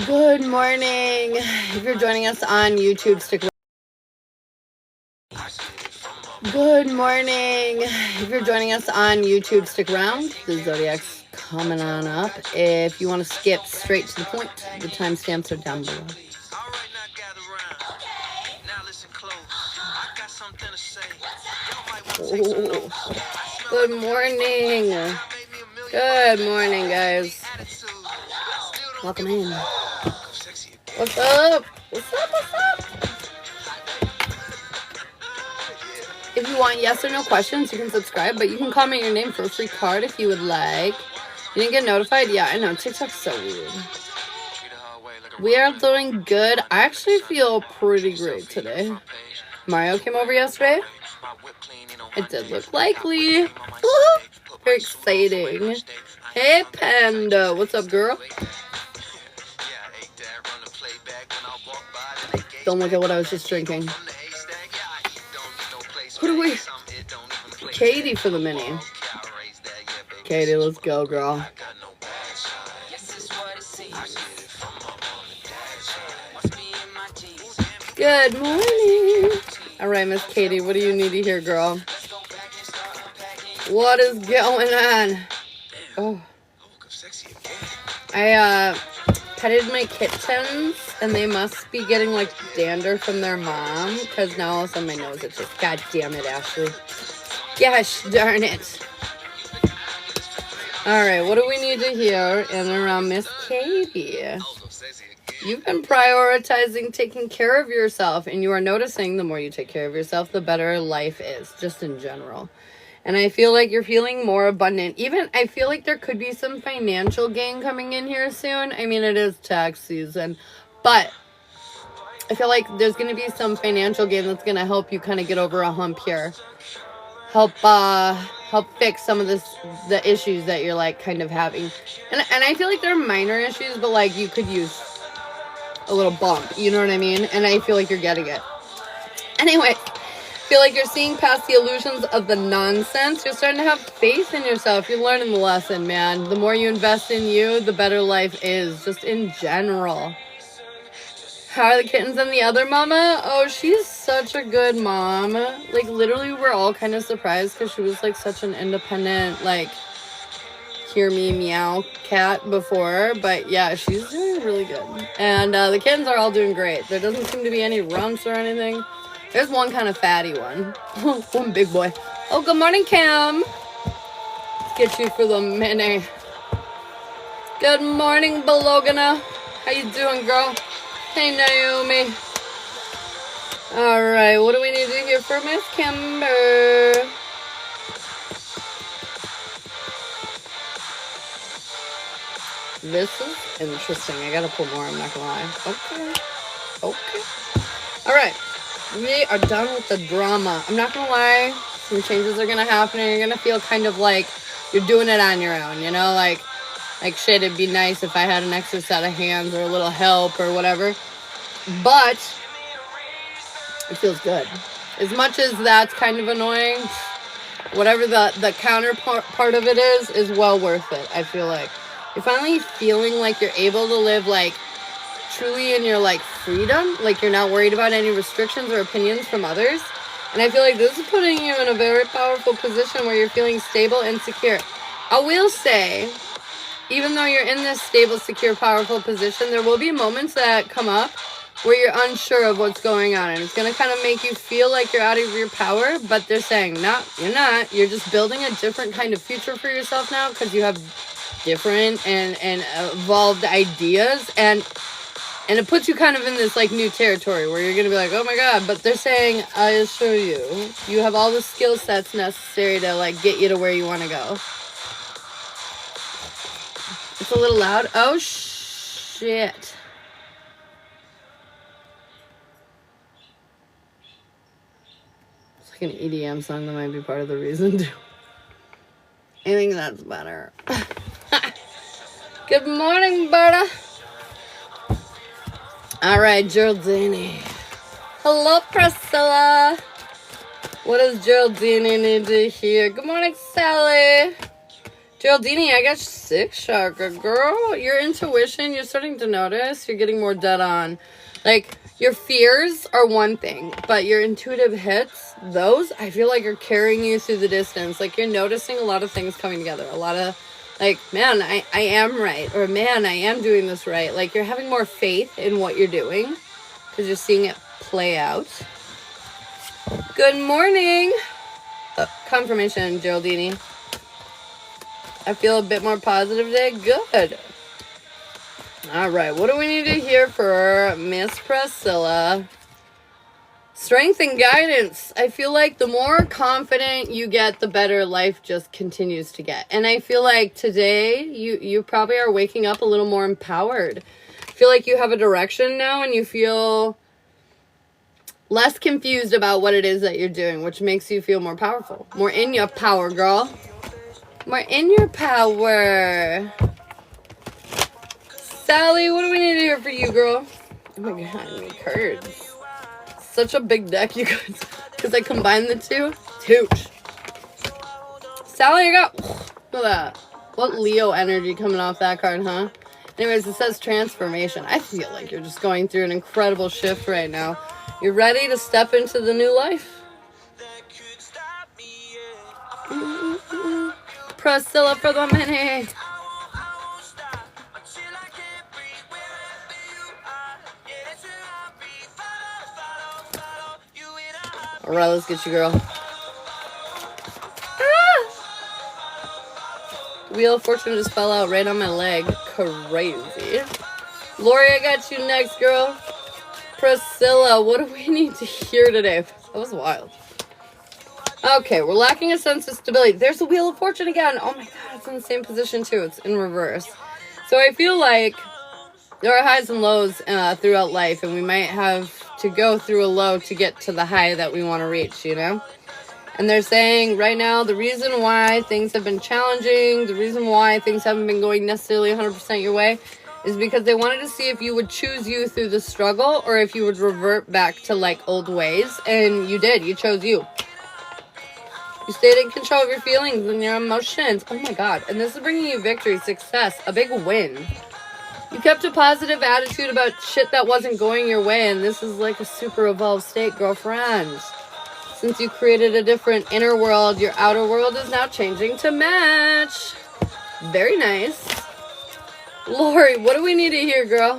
Good morning. If you're joining us on YouTube, stick around. Good morning. If you're joining us on YouTube, stick around. The Zodiac's coming on up. If you want to skip straight to the point, the timestamps are down below. Oh. Good morning. Good morning, guys. Welcome in. What's up? What's up? What's up? If you want yes or no questions, you can subscribe, but you can comment your name for a free card if you would like. You didn't get notified? Yeah, I know. TikTok's so weird. We are doing good. I actually feel pretty great today. Mario came over yesterday. It did look likely. Very exciting. Hey, Panda. What's up, girl? Don't look at what I was just drinking. Who do we... Katie for the mini. Katie, let's go, girl. Good morning. All right, Miss Katie, what do you need to hear, girl? What is going on? Oh. I petted my kittens, and they must be getting, like, dander from their mom, because now all of a sudden my nose itches. God damn it, Ashley. Gosh darn it. Alright, what do we need to hear in and around Miss Katie? You've been prioritizing taking care of yourself, and you are noticing the more you take care of yourself, the better life is, just in general. And I feel like you're feeling more abundant. Even, I feel like there could be some financial gain coming in here soon. I mean, it is tax season. But I feel like there's going to be some financial gain that's going to help you kind of get over a hump here. Help fix some of the issues that you're, like, kind of having. And I feel like they're minor issues, but, like, you could use a little bump. You know what I mean? And I feel like you're getting it. Anyway. Feel like you're seeing past the illusions of the nonsense. You're starting to have faith in yourself. You're learning the lesson, man. The more you invest in you, the better life is, just in general. How are the kittens and the other mama? Oh, she's such a good mom. Like, literally, we're all kind of surprised because she was, like, such an independent, like, hear me meow cat before. But, yeah, she's doing really good. And the kittens are all doing great. There doesn't seem to be any rumps or anything. There's one kind of fatty one. One big boy. Oh, good morning, Cam. Let's get you for the mini. Good morning, Bologna. How you doing, girl? Hey, Naomi. All right, what do we need to hear from Miss Kimber? This is interesting. I gotta pull more, I'm not gonna lie. Okay. All right. We are done with the drama. I'm not gonna lie, some changes are gonna happen and you're gonna feel kind of like you're doing it on your own, you know, like shit, it'd be nice if I had an extra set of hands or a little help or whatever, but it feels good. As much as that's kind of annoying, whatever the counterpart of it is well worth it. I feel like you're finally feeling like you're able to live, like, truly in your, like, freedom, like you're not worried about any restrictions or opinions from others. And I feel like this is putting you in a very powerful position where you're feeling stable and secure. I will say, even though you're in this stable, secure, powerful position, there will be moments that come up where you're unsure of what's going on, and it's going to kind of make you feel like you're out of your power, but they're saying, no, you're not. You're just building a different kind of future for yourself now because you have different and evolved ideas, and it puts you kind of in this, like, new territory where you're going to be like, oh, my God. But they're saying, I assure you, you have all the skill sets necessary to, like, get you to where you want to go. It's a little loud. Oh, shit. It's like an EDM song that might be part of the reason, too. I think that's better. Good morning, Berta. All right, Geraldine. Hello, Priscilla. What does Geraldine need to hear? Good morning, Sally. Geraldini, I got 6 chakra, girl. Your intuition, you're starting to notice. You're getting more dead on. Like, your fears are one thing, but your intuitive hits, those, I feel like are carrying you through the distance. Like, you're noticing a lot of things coming together. A lot of, like, man, I am right. Or, man, I am doing this right. Like, you're having more faith in what you're doing because you're seeing it play out. Good morning. Confirmation, Geraldini. I feel a bit more positive today. Good. All right. What do we need to hear for Miss Priscilla? Strength and guidance. I feel like the more confident you get, the better life just continues to get. And I feel like today you probably are waking up a little more empowered. I feel like you have a direction now and you feel less confused about what it is that you're doing, which makes you feel more powerful. More in your power, girl. More in your power. Sally, what do we need to hear for you, girl? Oh my god, I need cards. Such a big deck, you guys. Because I combined the two. Tooch. Sally, I got... Look at that. What Leo energy coming off that card, huh? Anyways, it says transformation. I feel like you're just going through an incredible shift right now. You're ready to step into the new life. Priscilla for the minute. All right, let's get you, girl. Wheel of Fortune just fell out right on my leg. Crazy. Lori, I got you next, girl. Priscilla, what do we need to hear today? That was wild. Okay, we're lacking a sense of stability. There's the Wheel of Fortune again. Oh my god, it's in the same position too. It's in reverse. So I feel like there are highs and lows throughout life, and we might have to go through a low to get to the high that we want to reach, you know? And they're saying right now the reason why things have been challenging, the reason why things haven't been going necessarily 100% your way, is because they wanted to see if you would choose you through the struggle or if you would revert back to like old ways. And you did. You chose you. You stayed in control of your feelings and your emotions. Oh my god. And this is bringing you victory, success, a big win. You kept a positive attitude about shit that wasn't going your way, and this is like a super evolved state, girlfriend. Since you created a different inner world, your outer world is now changing to match. Very nice. Lori, what do we need to hear, girl?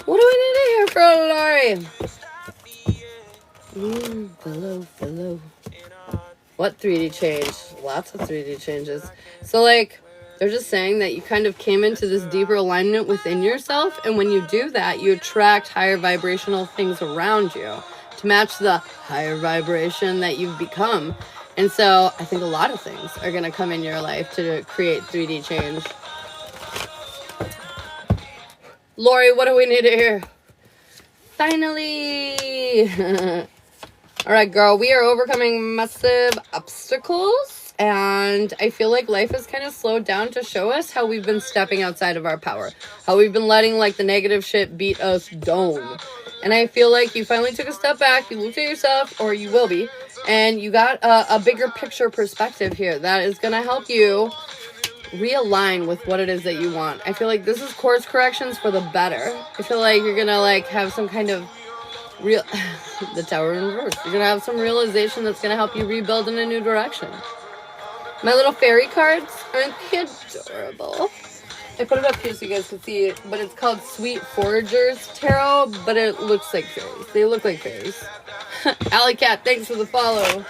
What do we need to hear for Lori? Hello. What 3D change? Lots of 3D changes. So, like, they're just saying that you kind of came into this deeper alignment within yourself, and when you do that, you attract higher vibrational things around you to match the higher vibration that you've become. And so, I think a lot of things are going to come in your life to create 3D change. Lori, what do we need to hear? Finally! Alright, girl, we are overcoming massive obstacles, and I feel like life has kind of slowed down to show us how we've been stepping outside of our power, how we've been letting, like, the negative shit beat us down. And I feel like you finally took a step back, you looked at yourself, or you will be, and you got a bigger picture perspective here that is going to help you realign with what it is that you want. I feel like this is course corrections for the better. I feel like you're going to, like, have some kind of the Tower in reverse. You're gonna have some realization that's gonna help you rebuild in a new direction. My little fairy cards, aren't they adorable? I put it up here so you guys can see it, but it's called Sweet Foragers Tarot, but it looks like fairies. They look like fairies. Alley Cat, thanks for the follow.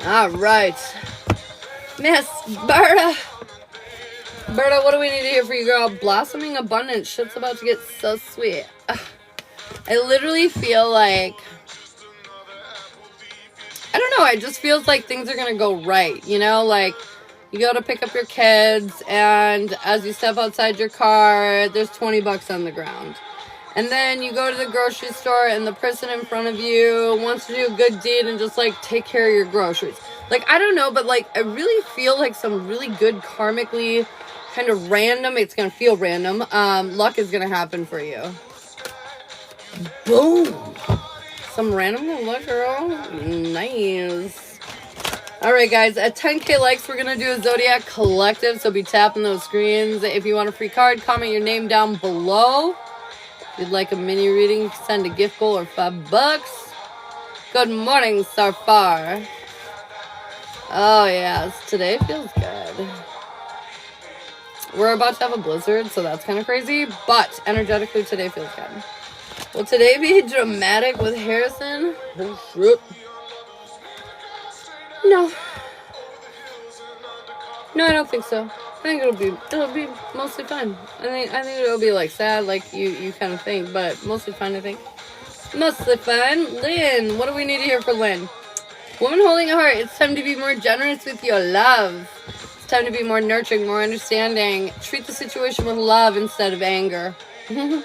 Alright. Miss Berta. Berta, what do we need to hear for you, girl? Blossoming abundance. Shit's about to get so sweet. I literally feel like, I don't know, it just feels like things are going to go right, you know, like, you go to pick up your kids, and as you step outside your car, there's 20 bucks on the ground, and then you go to the grocery store, and the person in front of you wants to do a good deed and just, like, take care of your groceries. Like, I don't know, but, like, I really feel like some really good karmically kind of random, it's going to feel random, luck is going to happen for you. Boom! Some random luck, girl. Nice. Alright guys, at 10k likes we're going to do a Zodiac collective, so be tapping those screens. If you want a free card, comment your name down below. If you'd like a mini reading, send a gift goal or $5. Good morning, Sarfar. Oh yes, today feels good. We're about to have a blizzard, so that's kind of crazy, but energetically today feels good. Will today be dramatic with Harrison? Oh, shit. No. No, I don't think so. I think it'll be mostly fine. I think it'll be like sad, like you kind of think, but mostly fine, I think. Mostly fine. Lynn, what do we need to hear for Lynn? Woman holding a heart, it's time to be more generous with your love. It's time to be more nurturing, more understanding. Treat the situation with love instead of anger. I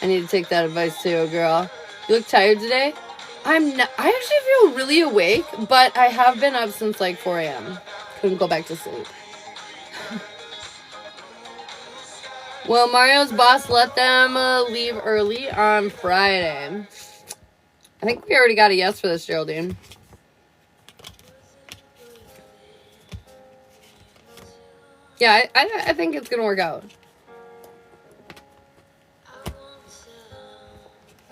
need to take that advice too, girl. You look tired today? I actually feel really awake, but I have been up since like 4 a.m. Couldn't go back to sleep. Well, Mario's boss let them leave early on Friday. I think we already got a yes for this, Geraldine. Yeah, I think it's going to work out.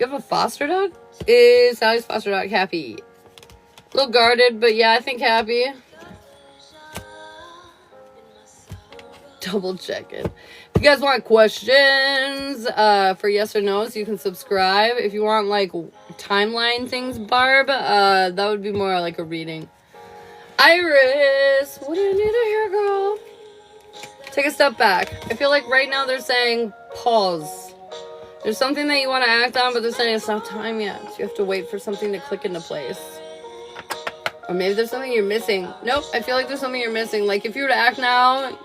You have a foster dog? Is Sally's foster dog happy? A little guarded, but yeah, I think happy. Double check it. If you guys want questions for yes or no's, you can subscribe. If you want like timeline things, Barb, that would be more like a reading. Iris, what do you need to hear, girl? Take a step back. I feel like right now they're saying pause. There's something that you want to act on, but they're saying it's not time yet. You have to wait for something to click into place. Or maybe there's something you're missing. Nope, I feel like there's something you're missing. Like if you were to act now,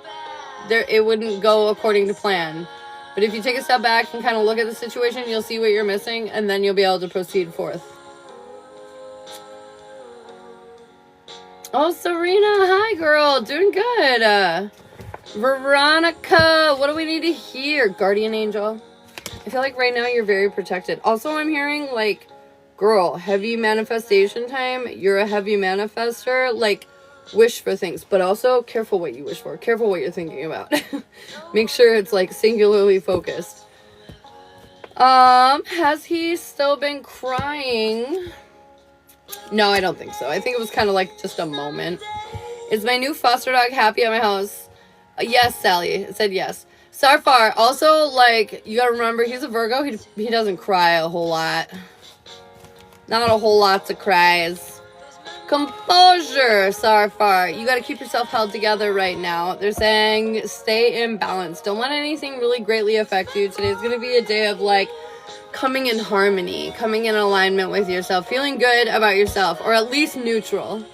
it wouldn't go according to plan. But if you take a step back and kind of look at the situation, you'll see what you're missing, and then you'll be able to proceed forth. Oh, Serena, hi girl, doing good. Veronica, what do we need to hear? Guardian angel. I feel like right now you're very protected. Also, I'm hearing like, girl, heavy manifestation time. You're a heavy manifester. Like, wish for things, but also careful what you wish for. Careful what you're thinking about. Make sure it's like singularly focused. Has he still been crying? No, I don't think so. I think it was kind of like just a moment. Is my new foster dog happy at my house? Yes, Sally. It said yes. Sarfar, also, like, you gotta remember, he's a Virgo. He doesn't cry a whole lot. Not a whole lot of cries. Composure, Sarfar. You gotta keep yourself held together right now. They're saying stay in balance. Don't let anything really greatly affect you. Today's gonna be a day of, like, coming in harmony, coming in alignment with yourself, feeling good about yourself, or at least neutral.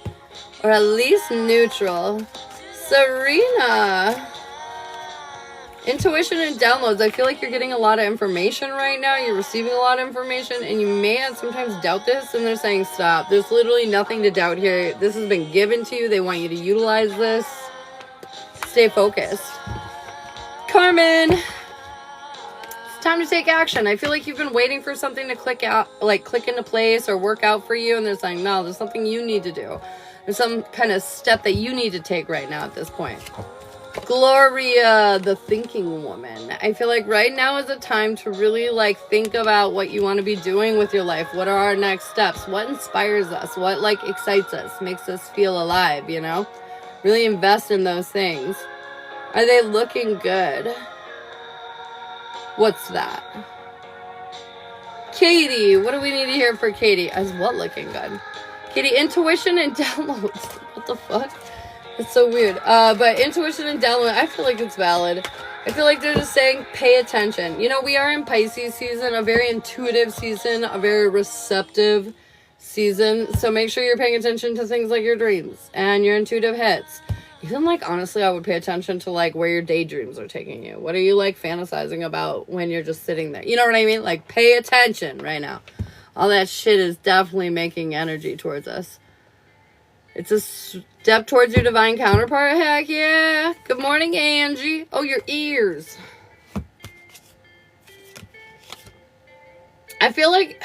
Or at least neutral. Serena. Intuition and downloads. I feel like you're getting a lot of information right now. You're receiving a lot of information, and you may sometimes doubt this, and they're saying stop. There's literally nothing to doubt here. This has been given to you. They want you to utilize this. Stay focused. Carmen. It's time to take action. I feel like you've been waiting for something to click out, like click into place or work out for you, and they're saying, no, there's something you need to do. There's some kind of step that you need to take right now at this point. Gloria, the thinking woman. I feel like right now is a time to really like think about what you want to be doing with your life. What are our next steps? What inspires us? What like excites us, makes us feel alive, you know? Really invest in those things. Are they looking good? What's that? Katie, what do we need to hear for Katie? Is what looking good? Katie, intuition and downloads. What the fuck? It's so weird. But intuition and download, I feel like it's valid. I feel like they're just saying, pay attention. You know, we are in Pisces season, a very intuitive season, a very receptive season. So make sure you're paying attention to things like your dreams and your intuitive hits. Even like, honestly, I would pay attention to like where your daydreams are taking you. What are you like fantasizing about when you're just sitting there? You know what I mean? Like, pay attention right now. All that shit is definitely making energy towards us. It's a step towards your divine counterpart. Heck yeah. Good morning, Angie. Oh, your ears. I feel like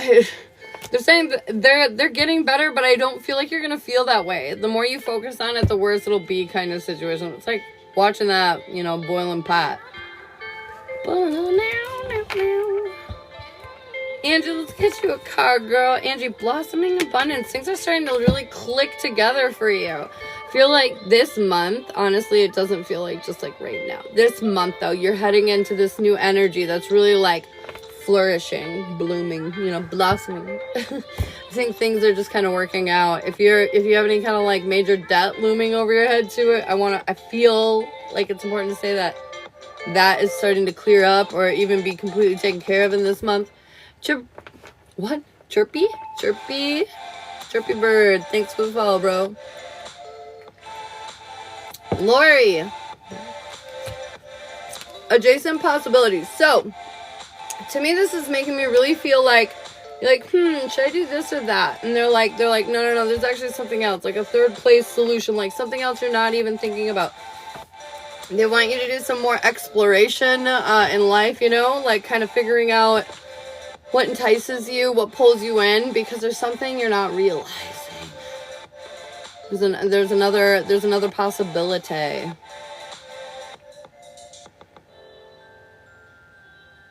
They're saying that they're getting better, but I don't feel like you're gonna feel that way. The more you focus on it, the worse it'll be, kind of situation. It's like watching that, you know, boiling pot. Angie, let's get you a card, girl. Angie, blossoming abundance. Things are starting to really click together for you. I feel like this month, honestly, it doesn't feel like just like right now. This month, though, you're heading into this new energy that's really like flourishing, blooming, you know, blossoming. I think things are just kind of working out. If you have any kind of like major debt looming over your head to it, I feel like it's important to say that is starting to clear up or even be completely taken care of in this month. What? Chirpy bird. Thanks for the follow, bro. Lori. Adjacent possibilities. So, to me, this is making me really feel like you're like, should I do this or that? And they're like, no, there's actually something else, like a third place solution, like something else you're not even thinking about. They want you to do some more exploration in life, you know, like kind of figuring out what entices you, what pulls you in, because there's something you're not realizing. There's another possibility.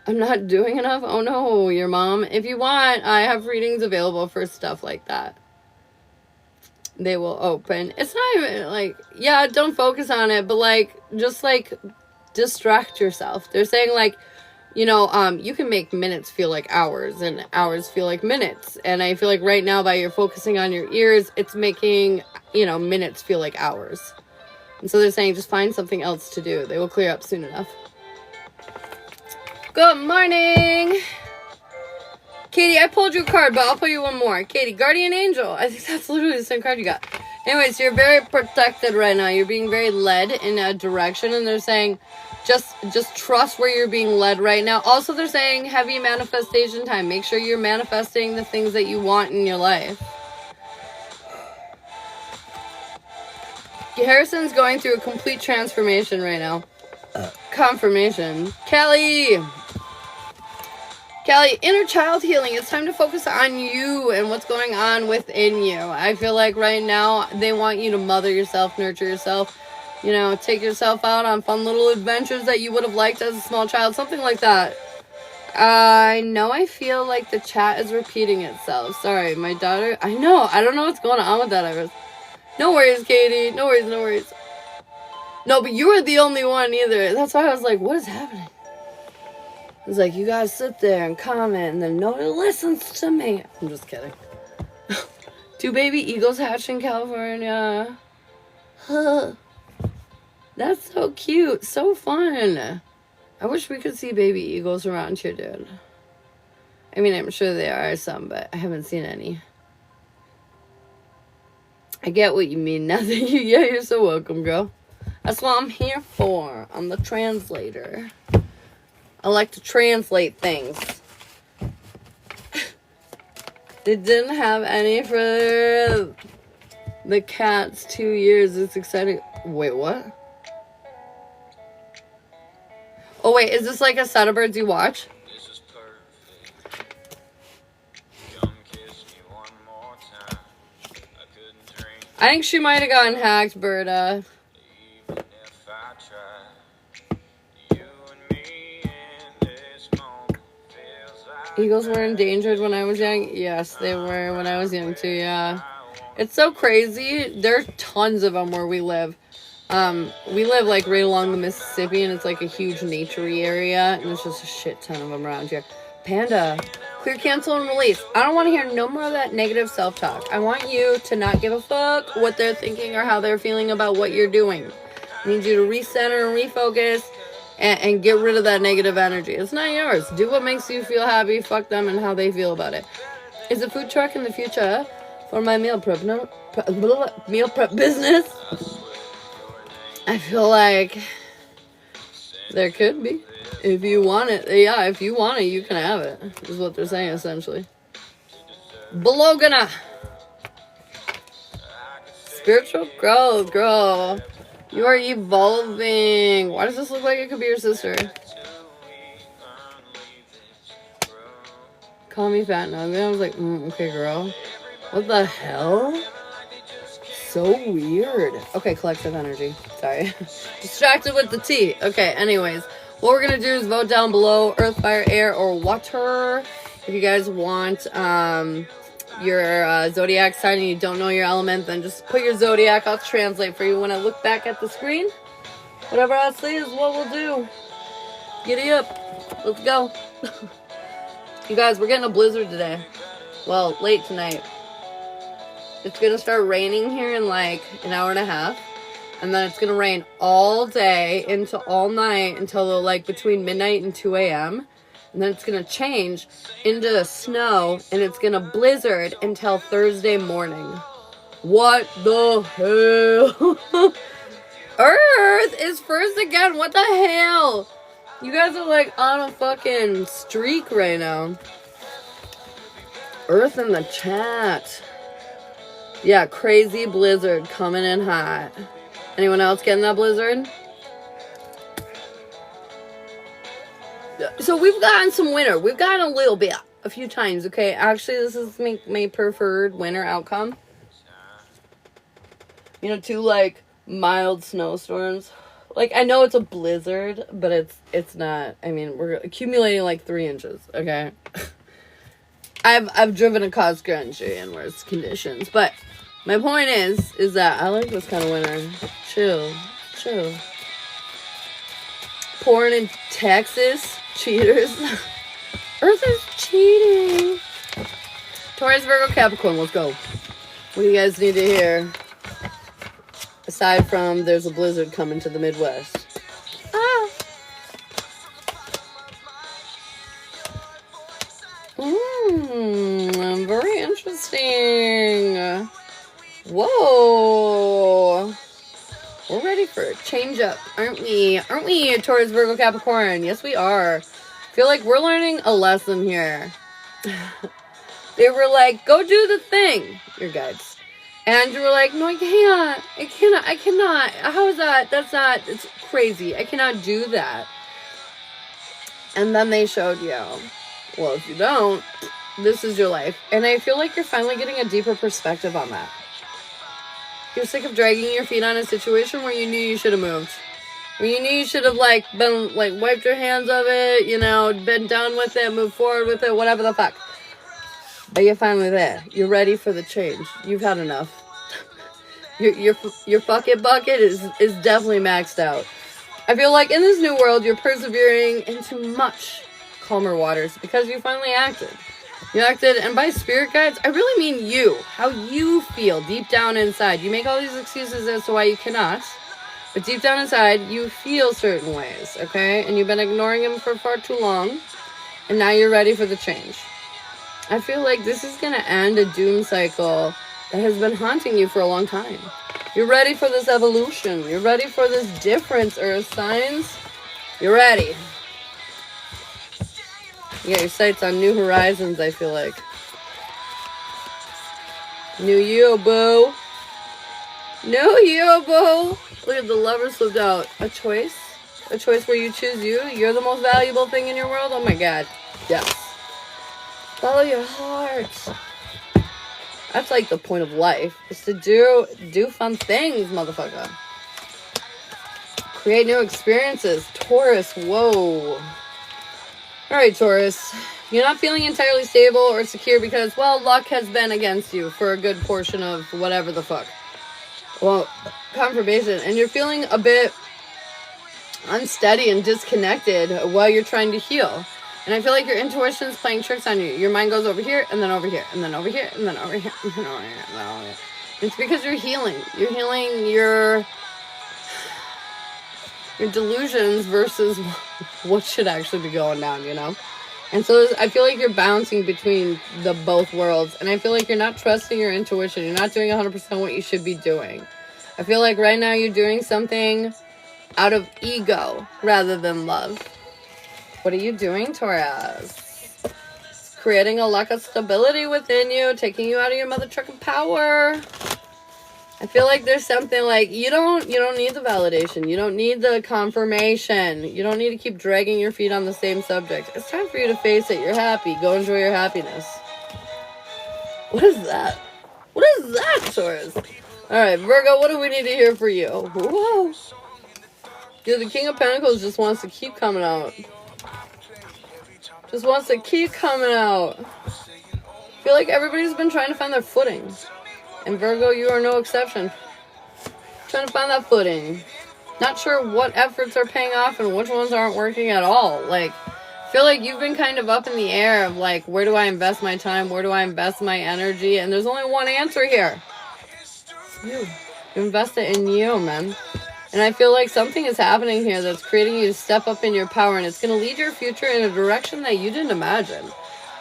I'm not doing enough? Oh no, your mom. If you want, I have readings available for stuff like that. They will open. It's not even like, yeah, don't focus on it, but like, just like distract yourself. They're saying like, you know, you can make minutes feel like hours and hours feel like minutes. And I feel like right now by you're focusing on your ears, it's making, you know, minutes feel like hours. And so they're saying just find something else to do. They will clear up soon enough. Good morning. Katie, I pulled you a card, but I'll pull you one more. Katie, Guardian Angel. I think that's literally the same card you got. Anyways, you're very protected right now. You're being very led in a direction, and they're saying just trust where you're being led right now. Also, they're saying heavy manifestation time. Make sure you're manifesting the things that you want in your life. Harrison's going through a complete transformation right now. Confirmation. Kelly, inner child healing. It's time to focus on you and what's going on within you. I feel like right now they want you to mother yourself, nurture yourself, you know, take yourself out on fun little adventures that you would have liked as a small child, something like that. I know I feel like the chat is repeating itself. Sorry, my daughter. I don't know what's going on with that, Iris. No worries, Katie. No worries. No, but you were the only one either. That's why I was like, what is happening? It's like, you guys sit there and comment and then nobody listens to me. I'm just kidding. 2 baby eagles hatched in California. That's so cute. So fun. I wish we could see baby eagles around here, dude. I mean, I'm sure there are some, but I haven't seen any. I get what you mean. Nothing. Yeah, you're so welcome, girl. That's what I'm here for. I'm the translator. I like to translate things. They didn't have any for the cat's 2 years. It's exciting. Wait, what? Oh, wait. Is this like a set of birds you watch? This is perfect. Come kiss me one more time. I couldn't drink. I think she might have gotten hacked, Berta. Even if I tried. You and me in this moment feels like eagles were endangered when I was young. Yes, they were when I was young too, yeah. It's so crazy. There's tons of them where we live. We live like right along the Mississippi, and it's like a huge naturey area, and there's just a shit ton of them around here. Panda, clear, cancel, and release. I don't want to hear no more of that negative self-talk. I want you to not give a fuck what they're thinking or how they're feeling about what you're doing. I need you to recenter and refocus and get rid of that negative energy. It's not yours. Do what makes you feel happy. Fuck them and how they feel about it. Is a food truck in the future for my meal prep business? I feel like there could be. If you want it. Yeah, if you want it, you can have it. Is what they're saying, essentially. Bologna. Spiritual growth, girl. You are evolving. Why does this look like it could be your sister? Call me fat and ugly. I was like, okay, girl. What the hell? So weird. Okay, collective energy. Sorry. Distracted with the tea. Okay, anyways. What we're going to do is vote down below earth, fire, air, or water. If you guys want your zodiac sign and you don't know your element, then just put your zodiac. I'll translate for you when I look back at the screen. Whatever I say is what we'll do. Giddy up. Let's go. You guys, we're getting a blizzard today. Well, late tonight. It's going to start raining here in like an hour and a half. And then it's going to rain all day into all night until like between midnight and 2 a.m. And then it's going to change into snow and it's going to blizzard until Thursday morning. What the hell? Earth is first again. What the hell? You guys are like on a fucking streak right now. Earth in the chat. Yeah, crazy blizzard coming in hot. Anyone else getting that blizzard? So we've gotten some winter. We've gotten a little bit, a few times, okay? Actually, this is my preferred winter outcome. You know, 2, like, mild snowstorms. Like, I know it's a blizzard, but it's not. I mean, we're accumulating, like, 3 inches, okay? I've driven a cross country in worse conditions, but my point is that I like this kind of winter. Chill. Pouring in Texas. Cheaters. Earth is cheating. Taurus, Virgo, Capricorn, let's go. What do you guys need to hear? Aside from there's a blizzard coming to the Midwest. Very interesting. Whoa. We're ready for a change up, aren't we? Aren't we, Taurus, Virgo, Capricorn? Yes, we are. Feel like we're learning a lesson here. They were like, go do the thing, your guides. And you were like, no, I cannot. How is that? That's not, it's crazy. I cannot do that. And then they showed you, well, if you don't, this is your life. And I feel like you're finally getting a deeper perspective on that. You're sick of dragging your feet on a situation where you knew you should have moved. Where you knew you should have, like, been, like, wiped your hands of it, you know, been done with it, moved forward with it, whatever the fuck. But you're finally there. You're ready for the change. You've had enough. Your fucking bucket is definitely maxed out. I feel like in this new world, you're persevering into much calmer waters because you finally acted. You acted, and by spirit guides, I really mean you. How you feel deep down inside. You make all these excuses as to why you cannot. But deep down inside, you feel certain ways, okay? And you've been ignoring them for far too long. And now you're ready for the change. I feel like this is going to end a doom cycle that has been haunting you for a long time. You're ready for this evolution. You're ready for this difference, Earth signs. You're ready. You got your sights on new horizons, I feel like. New you, boo. New you, boo. Look at the lover slipped out. A choice? A choice where you choose you? You're the most valuable thing in your world? Oh my god. Yes. Follow your heart. That's like the point of life. Is to do fun things, motherfucker. Create new experiences. Taurus, whoa. Alright, Taurus. You're not feeling entirely stable or secure because, well, luck has been against you for a good portion of whatever the fuck. Well, confirmation. And you're feeling a bit unsteady and disconnected while you're trying to heal. And I feel like your intuition's playing tricks on you. Your mind goes over here, and then over here, and then over here, and then over here, and then over here, and then over here. It's because you're healing. You're healing your delusions versus what should actually be going down, you know? And so I feel like you're bouncing between the both worlds. And I feel like you're not trusting your intuition. You're not doing 100% what you should be doing. I feel like right now you're doing something out of ego rather than love. What are you doing, Taurus? It's creating a lack of stability within you, taking you out of your mother trucking power. I feel like there's something like you don't need the validation. You don't need the confirmation. You don't need to keep dragging your feet on the same subject. It's time for you to face it. You're happy. Go enjoy your happiness. What is that? What is that, Taurus? Alright, Virgo, what do we need to hear for you? Whoa. Dude, the King of Pentacles just wants to keep coming out. Just wants to keep coming out. I feel like everybody's been trying to find their footing. And Virgo, you are no exception. Trying to find that footing. Not sure what efforts are paying off and which ones aren't working at all. Like, I feel like you've been kind of up in the air of like, where do I invest my time? Where do I invest my energy? And there's only one answer here. You invest it in you, man. And I feel like something is happening here that's creating you to step up in your power, and it's going to lead your future in a direction that you didn't imagine.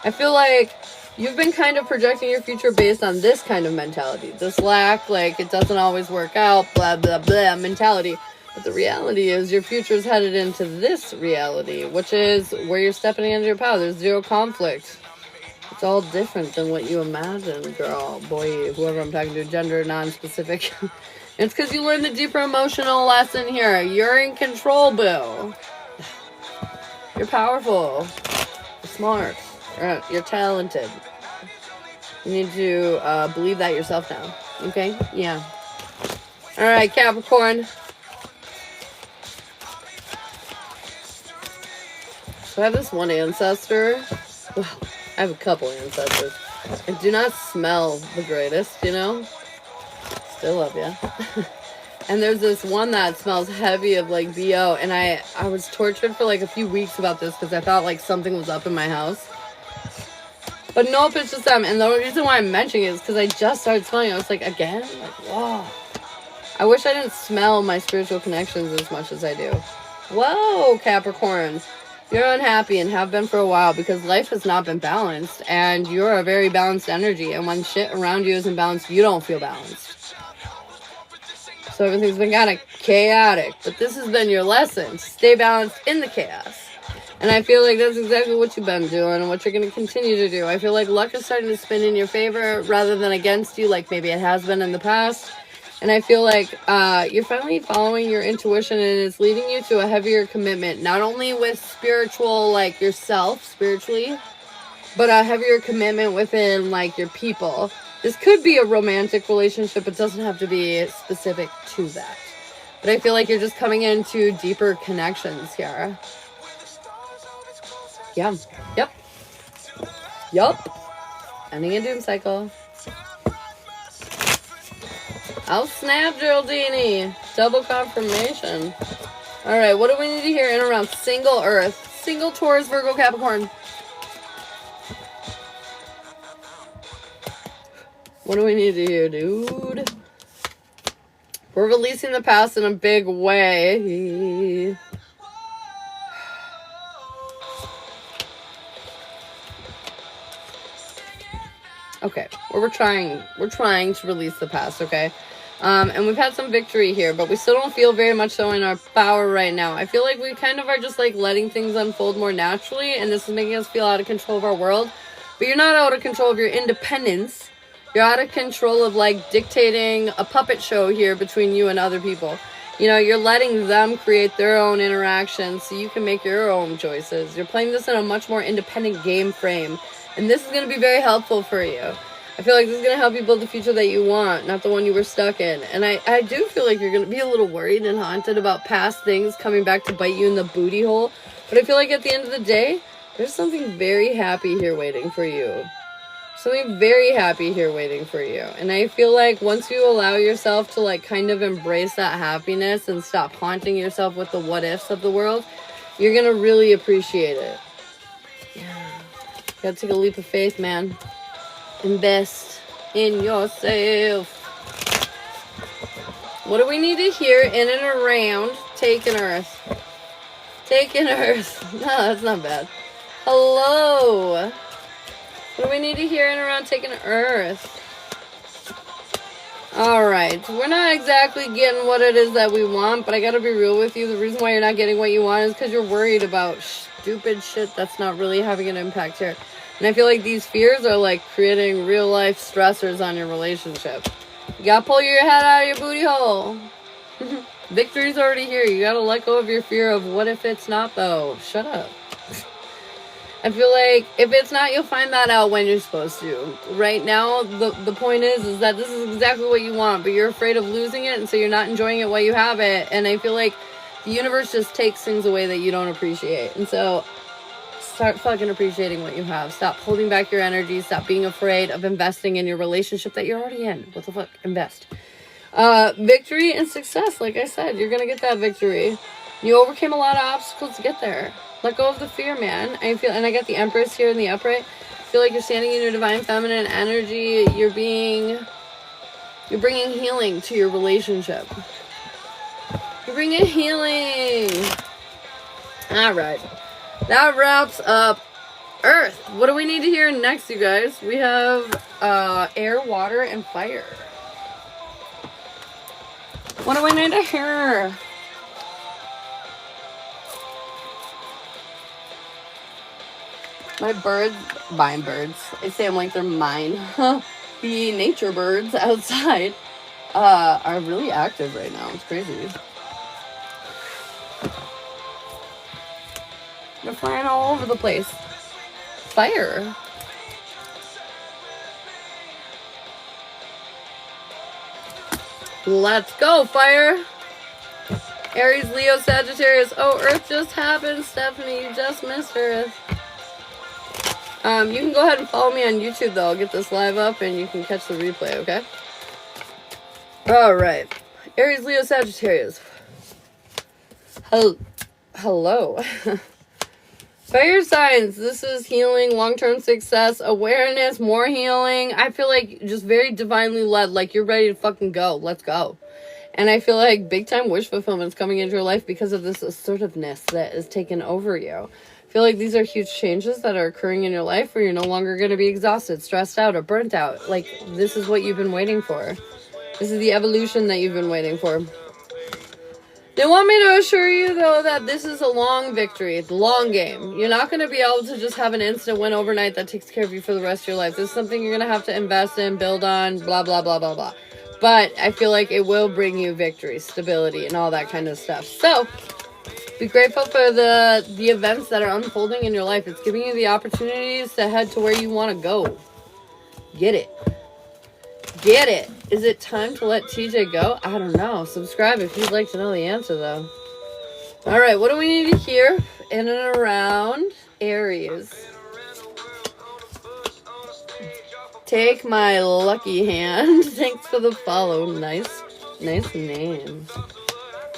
I feel like you've been kind of projecting your future based on this kind of mentality. This lack, like, it doesn't always work out, blah, blah, blah mentality. But the reality is your future is headed into this reality, which is where you're stepping into your power. There's zero conflict. It's all different than what you imagined, girl, boy, whoever I'm talking to, gender, non-specific. It's because you learned a deeper emotional lesson here. You're in control, boo. You're powerful. You're smart. You're talented. You need to believe that yourself now. Okay? Yeah. Alright, Capricorn. So I have this one ancestor. Well, I have a couple ancestors. I do not smell the greatest, you know? Still love ya. And there's this one that smells heavy of like BO, and I was tortured for like a few weeks about this because I thought like something was up in my house. But nope, it's just them. And the reason why I'm mentioning it is because I just started smelling it. I was like, again? Like, wow. I wish I didn't smell my spiritual connections as much as I do. Whoa, Capricorn. You're unhappy and have been for a while because life has not been balanced, and you're a very balanced energy, and when shit around you isn't balanced, you don't feel balanced. So everything's been kind of chaotic, but this has been your lesson. Stay balanced in the chaos. And I feel like that's exactly what you've been doing and what you're going to continue to do. I feel like luck is starting to spin in your favor rather than against you like maybe it has been in the past. And I feel like you're finally following your intuition, and it's leading you to a heavier commitment, not only with spiritual, like yourself, spiritually, but a heavier commitment within like your people. This could be a romantic relationship. It doesn't have to be specific to that. But I feel like you're just coming into deeper connections here. Yeah. Yep. Yup. Ending a doom cycle. I'll snap, Geraldini. Double confirmation. Alright, what do we need to hear in around single Earth? Single Taurus, Virgo, Capricorn. What do we need to hear, dude? We're releasing the past in a big way. Okay, we're trying to release the past, okay? And we've had some victory here, but we still don't feel very much so in our power right now. I feel like we kind of are just like letting things unfold more naturally, and this is making us feel out of control of our world. But you're not out of control of your independence. You're out of control of like dictating a puppet show here between you and other people. You know, you're letting them create their own interactions so you can make your own choices. You're playing this in a much more independent game frame. And this is going to be very helpful for you. I feel like this is going to help you build the future that you want, not the one you were stuck in. And I do feel like you're going to be a little worried and haunted about past things coming back to bite you in the booty hole. But I feel like at the end of the day, there's something very happy here waiting for you. Something very happy here waiting for you. And I feel like once you allow yourself to like kind of embrace that happiness and stop haunting yourself with the what ifs of the world, you're going to really appreciate it. Yeah. Gotta take a leap of faith, man. Invest in yourself. What do we need to hear in and around Taking Earth? Taking Earth. No, that's not bad. Hello. What do we need to hear in and around Taking Earth? Alright, we're not exactly getting what it is that we want, but I gotta be real with you. The reason why you're not getting what you want is because you're worried about stupid shit that's not really having an impact here. And I feel like these fears are like creating real life stressors on your relationship. You gotta pull your head out of your booty hole. Victory's already here. You gotta let go of your fear of what if it's not, though. Shut up. I feel like if it's not, you'll find that out when you're supposed to. Right now, the point is that this is exactly what you want, but you're afraid of losing it, and so you're not enjoying it while you have it. And I feel like the universe just takes things away that you don't appreciate. And so start fucking appreciating what you have. Stop holding back your energy. Stop being afraid of investing in your relationship that you're already in. What the fuck? Invest. Victory and success. Like I said, you're gonna get that victory. You overcame a lot of obstacles to get there. Let go of the fear, man. I got the Empress here in the upright. I feel like you're standing in your divine feminine energy. You're bringing healing to your relationship. You're bringing healing. All right. That wraps up Earth. What do we need to hear next, you guys? We have air, water, and fire. What do we need to hear? Mine birds. I say them like they're mine. The nature birds outside are really active right now. It's crazy. They're flying all over the place. Fire. Let's go, fire. Aries, Leo, Sagittarius. Oh, Earth just happened, Stephanie. You just missed Earth. You can go ahead and follow me on YouTube, though. I'll get this live up, and you can catch the replay, okay? All right. Aries, Leo, Sagittarius. Hello. Fire signs. This is healing, long-term success, awareness, more healing. I feel like just very divinely led. Like, you're ready to fucking go. Let's go. And I feel like big-time wish fulfillment is coming into your life because of this assertiveness that is taken over you. I feel like these are huge changes that are occurring in your life where you're no longer going to be exhausted, stressed out, or burnt out. Like, this is what you've been waiting for. This is the evolution that you've been waiting for. They want me to assure you, though, that this is a long victory. It's a long game. You're not going to be able to just have an instant win overnight that takes care of you for the rest of your life. This is something you're going to have to invest in, build on, blah, blah, blah, blah, blah. But I feel like it will bring you victory, stability, and all that kind of stuff. So, be grateful for the events that are unfolding in your life. It's giving you the opportunities to head to where you want to go. Get it. Get it. Is it time to let TJ go? I don't know. Subscribe if you'd like to know the answer, though. All right, what do we need to hear in and around Aries? Take my lucky hand. Thanks for the follow. Nice name.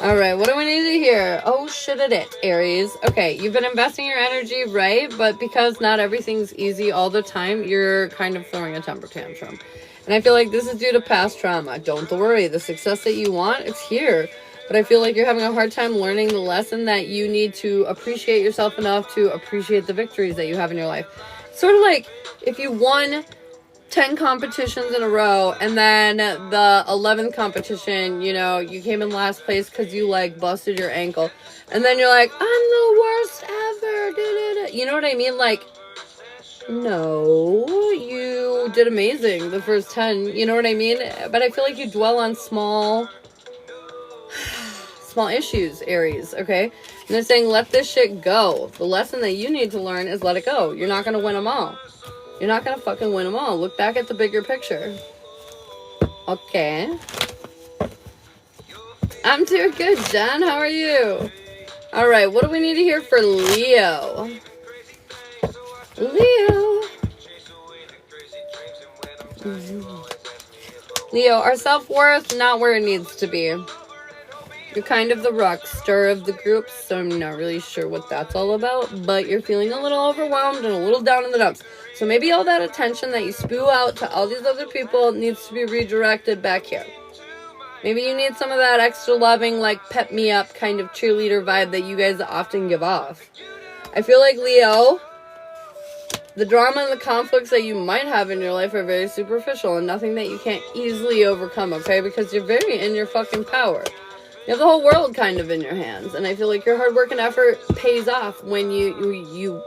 All right, what do we need to hear? Oh, shit it, Aries. Okay, you've been investing your energy, right? But because not everything's easy all the time, you're kind of throwing a temper tantrum. And I feel like this is due to past trauma. Don't worry. The success that you want, it's here. But I feel like you're having a hard time learning the lesson that you need to appreciate yourself enough to appreciate the victories that you have in your life. Sort of like if you won 10 competitions in a row and then the 11th competition, you know, you came in last place because you, like, busted your ankle. And then you're like, I'm the worst ever. Da-da-da. You know what I mean? Like, no, you did amazing the first 10, you know what I mean? But I feel like you dwell on small issues, Aries, okay? And they're saying, let this shit go. The lesson that you need to learn is let it go. You're not going to win them all. You're not going to fucking win them all. Look back at the bigger picture. Okay. I'm doing good, Jen. How are you? All right, what do we need to hear for Leo? Leo, our self-worth, not where it needs to be. You're kind of the rock star of the group, so I'm not really sure what that's all about, but you're feeling a little overwhelmed and a little down in the dumps. So maybe all that attention that you spew out to all these other people needs to be redirected back here. Maybe you need some of that extra loving, like, pep me up kind of cheerleader vibe that you guys often give off. I feel like, Leo, the drama and the conflicts that you might have in your life are very superficial and nothing that you can't easily overcome, okay? Because you're very in your fucking power. You have the whole world kind of in your hands. And I feel like your hard work and effort pays off when you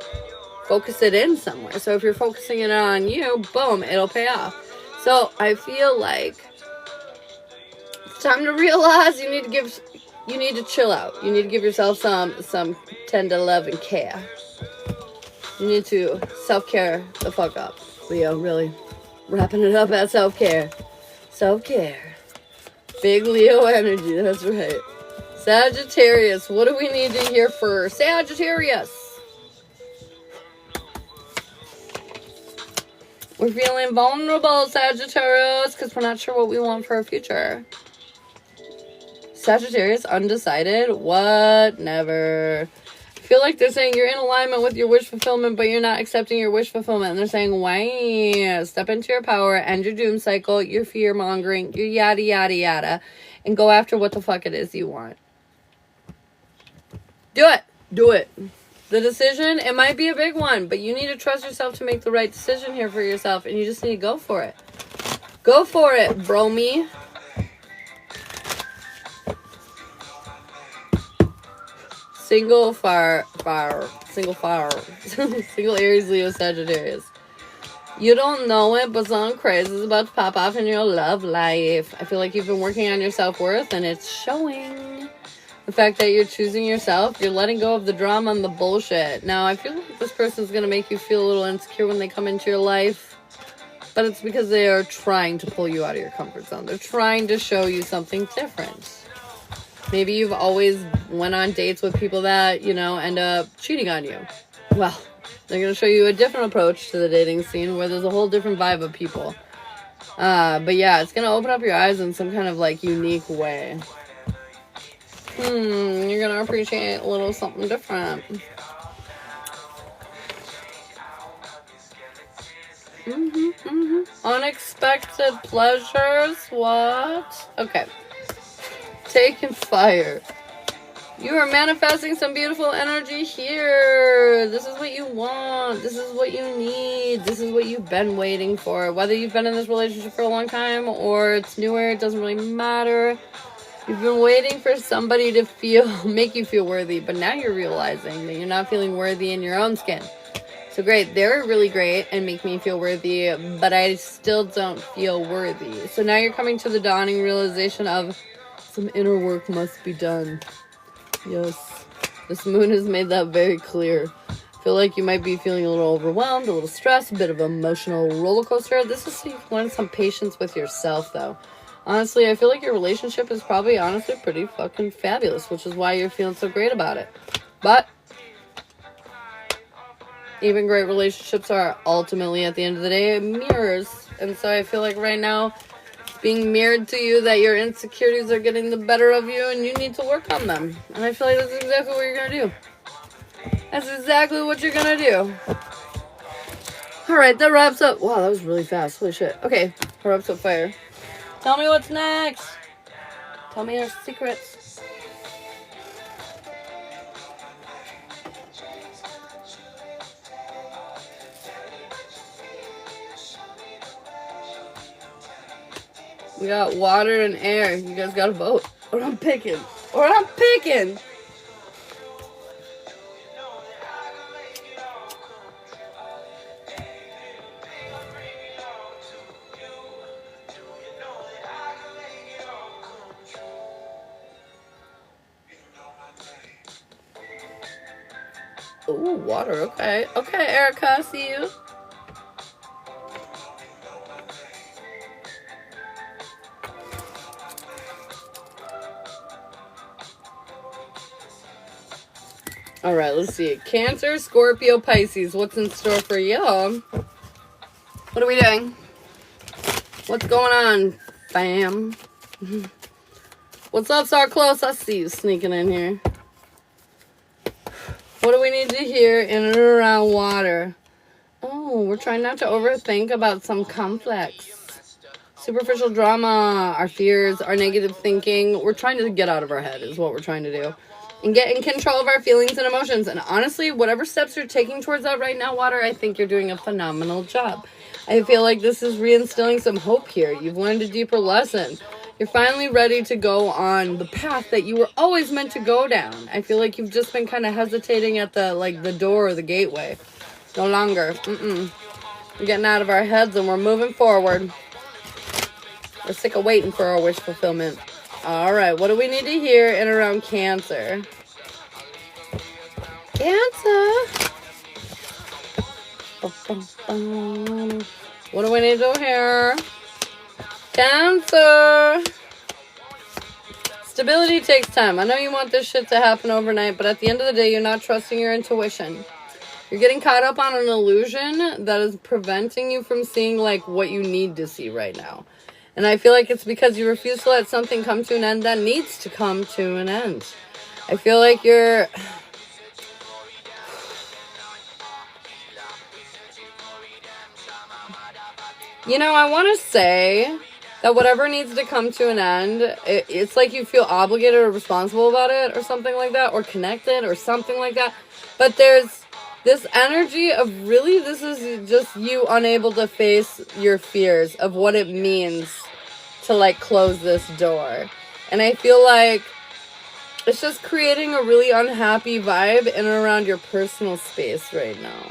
focus it in somewhere. So if you're focusing it on you, boom, it'll pay off. So I feel like Time to realize you need to chill out. You need to give yourself some tender love and care. You need to self-care the fuck up. Leo, really wrapping it up at self-care. Self-care. Big Leo energy, that's right. Sagittarius, what do we need to hear for Sagittarius? We're feeling vulnerable, Sagittarius, because we're not sure what we want for our future. Sagittarius, undecided? What? Never. I feel like they're saying you're in alignment with your wish fulfillment, but you're not accepting your wish fulfillment. And they're saying, why? Step into your power, end your doom cycle, your fear mongering, your yada, yada, yada, and go after what the fuck it is you want. Do it. Do it. The decision, it might be a big one, but you need to trust yourself to make the right decision here for yourself, and you just need to go for it. Go for it, bromie. Single Aries, Leo, Sagittarius. You don't know it, but something crazy is about to pop off in your love life. I feel like you've been working on your self-worth, and it's showing. The fact that you're choosing yourself, you're letting go of the drama and the bullshit. Now, I feel like this person's going to make you feel a little insecure when they come into your life, but it's because they are trying to pull you out of your comfort zone. They're trying to show you something different. Maybe you've always went on dates with people that, end up cheating on you. Well, they're going to show you a different approach to the dating scene where there's a whole different vibe of people. But yeah, it's going to open up your eyes in some kind of unique way. You're going to appreciate a little something different. Unexpected pleasures? What? Okay. Taking fire. You are manifesting some beautiful energy here. This is what you want. This is what you need. This is what you've been waiting for. Whether you've been in this relationship for a long time or it's newer, it doesn't really matter. You've been waiting for somebody to make you feel worthy, but now you're realizing that you're not feeling worthy in your own skin. So great, they're really great and make me feel worthy, but I still don't feel worthy. So now you're coming to the dawning realization of some inner work must be done. Yes, this moon has made that very clear. I feel like you might be feeling a little overwhelmed, a little stressed, a bit of an emotional roller coaster. This is so you can learn some patience with yourself, though. Honestly, I feel like your relationship is probably honestly pretty fucking fabulous, which is why you're feeling so great about it. But even great relationships are ultimately, at the end of the day, mirrors. And so I feel like right now, being mirrored to you that your insecurities are getting the better of you and you need to work on them. And I feel like that's exactly what you're going to do. That's exactly what you're going to do. Alright, that wraps up. Wow, that was really fast. Holy shit. Okay, that wraps up fire. Tell me what's next. Tell me your secrets. We got water and air. You guys got to vote. Or I'm picking. Ooh, water. Okay. Okay, Erica, I see you. All right, let's see. Cancer, Scorpio, Pisces. What's in store for you? What are we doing? What's going on, fam? What's up, Star Close? I see you sneaking in here. What do we need to hear in and around water? Oh, we're trying not to overthink about some conflicts. Superficial drama, our fears, our negative thinking. We're trying to get out of our head is what we're trying to do. And get in control of our feelings and emotions. And honestly, whatever steps you're taking towards that right now, water, I think you're doing a phenomenal job. I feel like this is reinstilling some hope here. You've learned a deeper lesson. You're finally ready to go on the path that you were always meant to go down. I feel like you've just been kind of hesitating at the door or the gateway. No longer. We're getting out of our heads and we're moving forward. We're sick of waiting for our wish fulfillment. All right, what do we need to hear in around Cancer? Cancer. What do we need to hear? Cancer. Stability takes time. I know you want this shit to happen overnight, but at the end of the day, you're not trusting your intuition. You're getting caught up on an illusion that is preventing you from seeing, like, what you need to see right now. And I feel like it's because you refuse to let something come to an end that needs to come to an end. I feel like you're... You know, I want to say that whatever needs to come to an end, it's like you feel obligated or responsible about it or something like that, or connected or something like that. But there's this energy of really, this is just you unable to face your fears of what it means to, like, close this door. And I feel like it's just creating a really unhappy vibe in and around your personal space right now.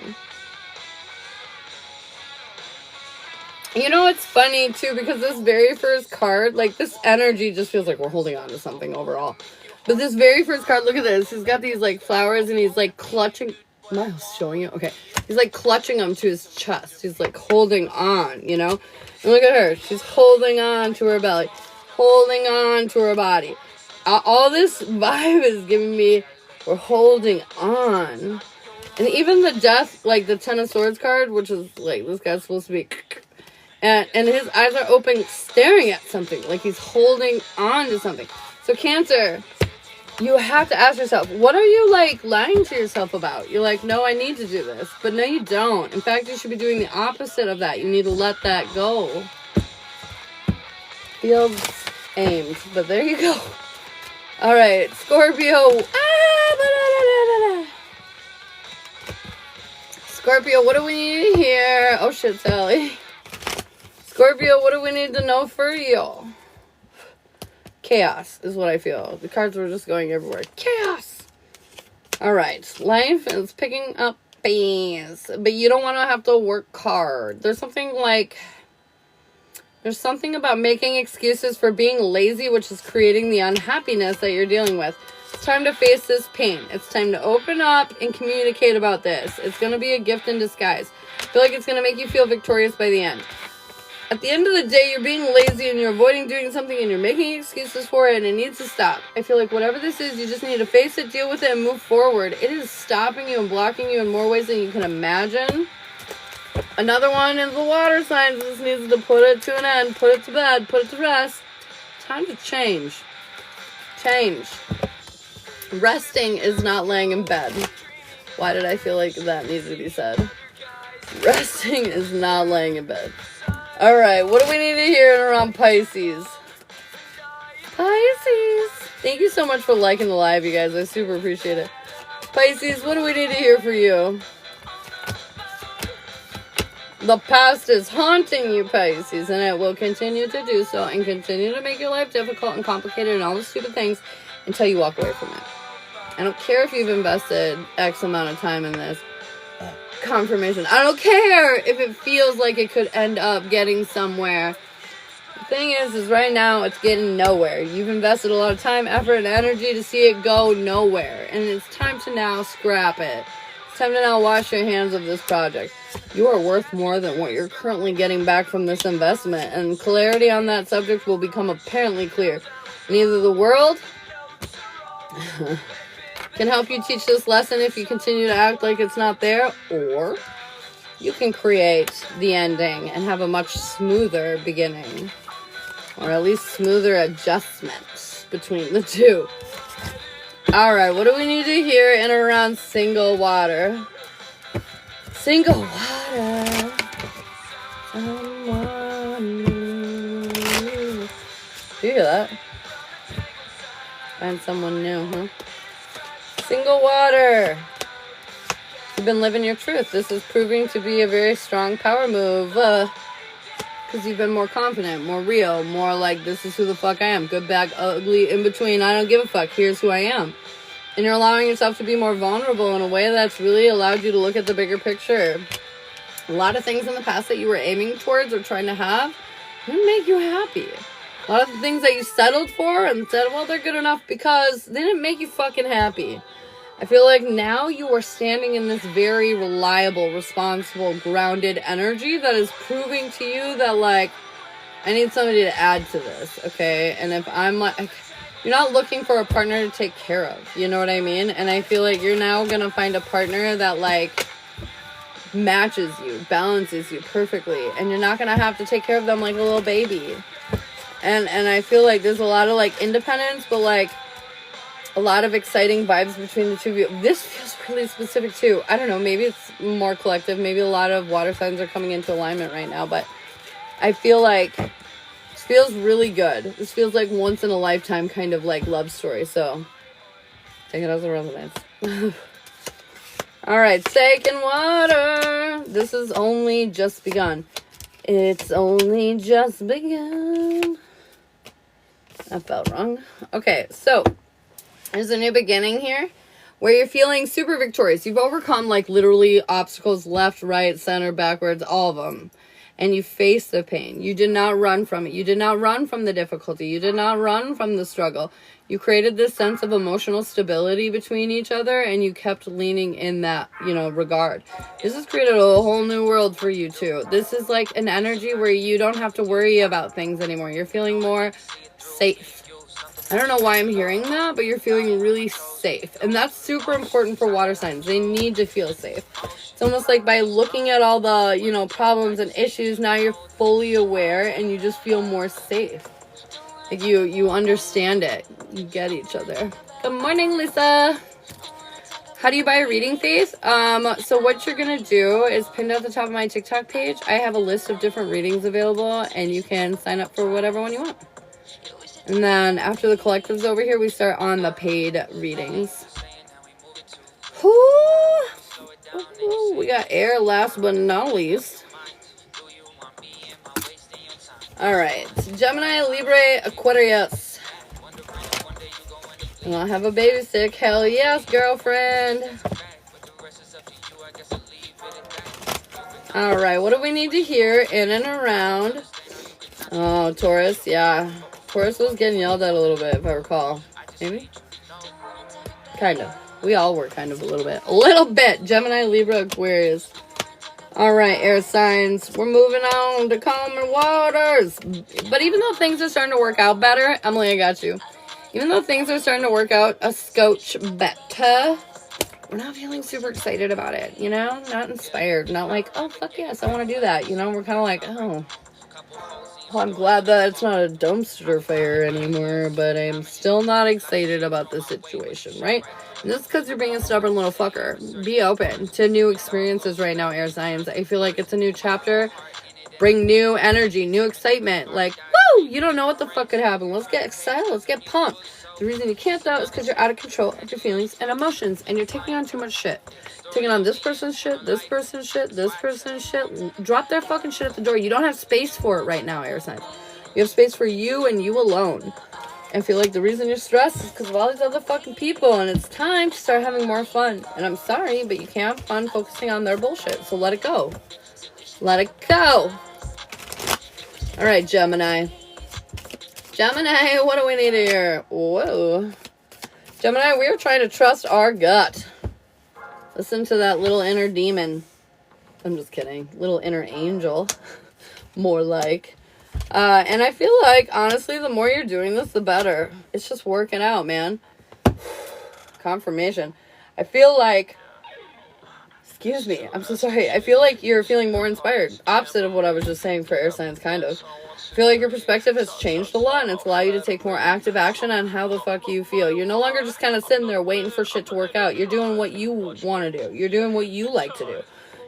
You know, it's funny, too, because this very first card, like, this energy just feels like we're holding on to something overall. But this very first card, look at this. He's got these, like, flowers, and he's, like, clutching. Am I showing you? Okay. He's, like, clutching them to his chest. He's, like, holding on, you know? And look at her. She's holding on to her belly. Holding on to her body. All this vibe is giving me, we're holding on. And even the death, like, the Ten of Swords card, which is, like, this guy's supposed to be... And his eyes are open, staring at something. Like he's holding on to something. So Cancer, you have to ask yourself, what are you, like, lying to yourself about? You're like, no, I need to do this. But no, you don't. In fact, you should be doing the opposite of that. You need to let that go. Feels aimed. But there you go. All right, Scorpio. Scorpio, what do we need to hear? Oh, shit, Sally. Scorpio, what do we need to know for you? Chaos is what I feel. The cards were just going everywhere. Chaos! Alright. Life is picking up pace. But you don't want to have to work hard. There's something like... There's something about making excuses for being lazy, which is creating the unhappiness that you're dealing with. It's time to face this pain. It's time to open up and communicate about this. It's going to be a gift in disguise. I feel like it's going to make you feel victorious by the end. At the end of the day, you're being lazy and you're avoiding doing something and you're making excuses for it and it needs to stop. I feel like whatever this is, you just need to face it, deal with it, and move forward. It is stopping you and blocking you in more ways than you can imagine. Another one is the water signs. This needs to put it to an end, put it to bed, put it to rest. Time to change. Change. Resting is not laying in bed. Why did I feel like that needs to be said? Resting is not laying in bed. Alright, what do we need to hear around Pisces? Pisces! Thank you so much for liking the live, you guys. I super appreciate it. Pisces, what do we need to hear for you? The past is haunting you, Pisces, and it will continue to do so and continue to make your life difficult and complicated and all the stupid things until you walk away from it. I don't care if you've invested X amount of time in this. Confirmation. I don't care if it feels like it could end up getting somewhere. The thing is right now it's getting nowhere. You've invested a lot of time, effort, and energy to see it go nowhere. And it's time to now scrap it. It's time to now wash your hands of this project. You are worth more than what you're currently getting back from this investment. And clarity on that subject will become apparently clear. And either the world can help you teach this lesson if you continue to act like it's not there, or you can create the ending and have a much smoother beginning, or at least smoother adjustments between the two. Alright, what do we need to hear in or around single water? Single water. Someone new. Do you hear that? Find someone new, huh? Single water. You've been living your truth. This is proving to be a very strong power move. Because you've been more confident, more real, more like, this is who the fuck I am. Good, bad, ugly, in between. I don't give a fuck. Here's who I am. And you're allowing yourself to be more vulnerable in a way that's really allowed you to look at the bigger picture. A lot of things in the past that you were aiming towards or trying to have didn't make you happy. A lot of the things that you settled for and said, well, they're good enough because they didn't make you fucking happy. I feel like now you are standing in this very reliable, responsible, grounded energy that is proving to you that, like, I need somebody to add to this, okay? And if I'm like, you're not looking for a partner to take care of, you know what I mean? And I feel like you're now gonna find a partner that, like, matches you, balances you perfectly, and you're not gonna have to take care of them like a little baby. And I feel like there's a lot of, like, independence, but, like, a lot of exciting vibes between the two of you. This feels really specific too. I don't know, maybe it's more collective. Maybe a lot of water signs are coming into alignment right now, but I feel like this feels really good. This feels like once in a lifetime kind of like love story. So take it as a resonance. All right, steak and water. This is only just begun. It's only just begun. That felt wrong. Okay, so there's a new beginning here where you're feeling super victorious. You've overcome, like, literally obstacles left, right, center, backwards, all of them. And you face the pain. You did not run from it. You did not run from the difficulty. You did not run from the struggle. You created this sense of emotional stability between each other, and you kept leaning in that, you know, regard. This has created a whole new world for you, too. This is like an energy where you don't have to worry about things anymore. You're feeling more safe. I don't know why I'm hearing that, but you're feeling really safe. And that's super important for water signs. They need to feel safe. It's almost like by looking at all the, you know, problems and issues, now you're fully aware and you just feel more safe. Like you understand it. You get each other. Good morning, Lisa. How do you buy a reading, Faith? So what you're going to do is pinned at the top of my TikTok page. I have a list of different readings available, and you can sign up for whatever one you want. And then after the collectives over here, we start on the paid readings. Ooh, we got air last but not least. All right, Gemini, Libra, Aquarius. And I'll have a baby stick. Hell yes, girlfriend. All right, what do we need to hear in and around? Oh, Taurus, yeah. Taurus was getting yelled at a little bit, if I recall. Maybe? Kind of. We all were kind of a little bit. A little bit. Gemini, Libra, Aquarius. All right, air signs. We're moving on to calmer waters. But even though things are starting to work out better, Emily, I got you. Even though things are starting to work out a scotch better, we're not feeling super excited about it, you know? Not inspired. Not like, oh, fuck yes, I want to do that. You know, we're kind of like, oh, well, I'm glad that it's not a dumpster fire anymore, but I'm still not excited about the situation, right? And this is because you're being a stubborn little fucker. Be open to new experiences right now, air signs. I feel like it's a new chapter. Bring new energy, new excitement. Like, woo! You don't know what the fuck could happen. Let's get excited. Let's get pumped. The reason you can't, though, is because you're out of control of your feelings and emotions, and you're taking on too much shit. Taking on this person's shit, this person's shit, this person's shit. Drop their fucking shit at the door. You don't have space for it right now, air signs. You have space for you and you alone. I feel like the reason you're stressed is because of all these other fucking people, and it's time to start having more fun. And I'm sorry, but you can't have fun focusing on their bullshit, so let it go. Let it go. All right, Gemini. Gemini, what do we need here? Whoa. Gemini, we are trying to trust our gut. Listen to that little inner demon. I'm just kidding. Little inner angel. More like. And I feel like, honestly, the more you're doing this, the better. It's just working out, man. Confirmation. I feel like... Excuse me. I'm so sorry. I feel like you're feeling more inspired. Opposite of what I was just saying for air signs, kind of. I feel like your perspective has changed a lot, and it's allowed you to take more active action on how the fuck you feel. You're no longer just kind of sitting there waiting for shit to work out. You're doing what you want to do. You're doing what you like to do.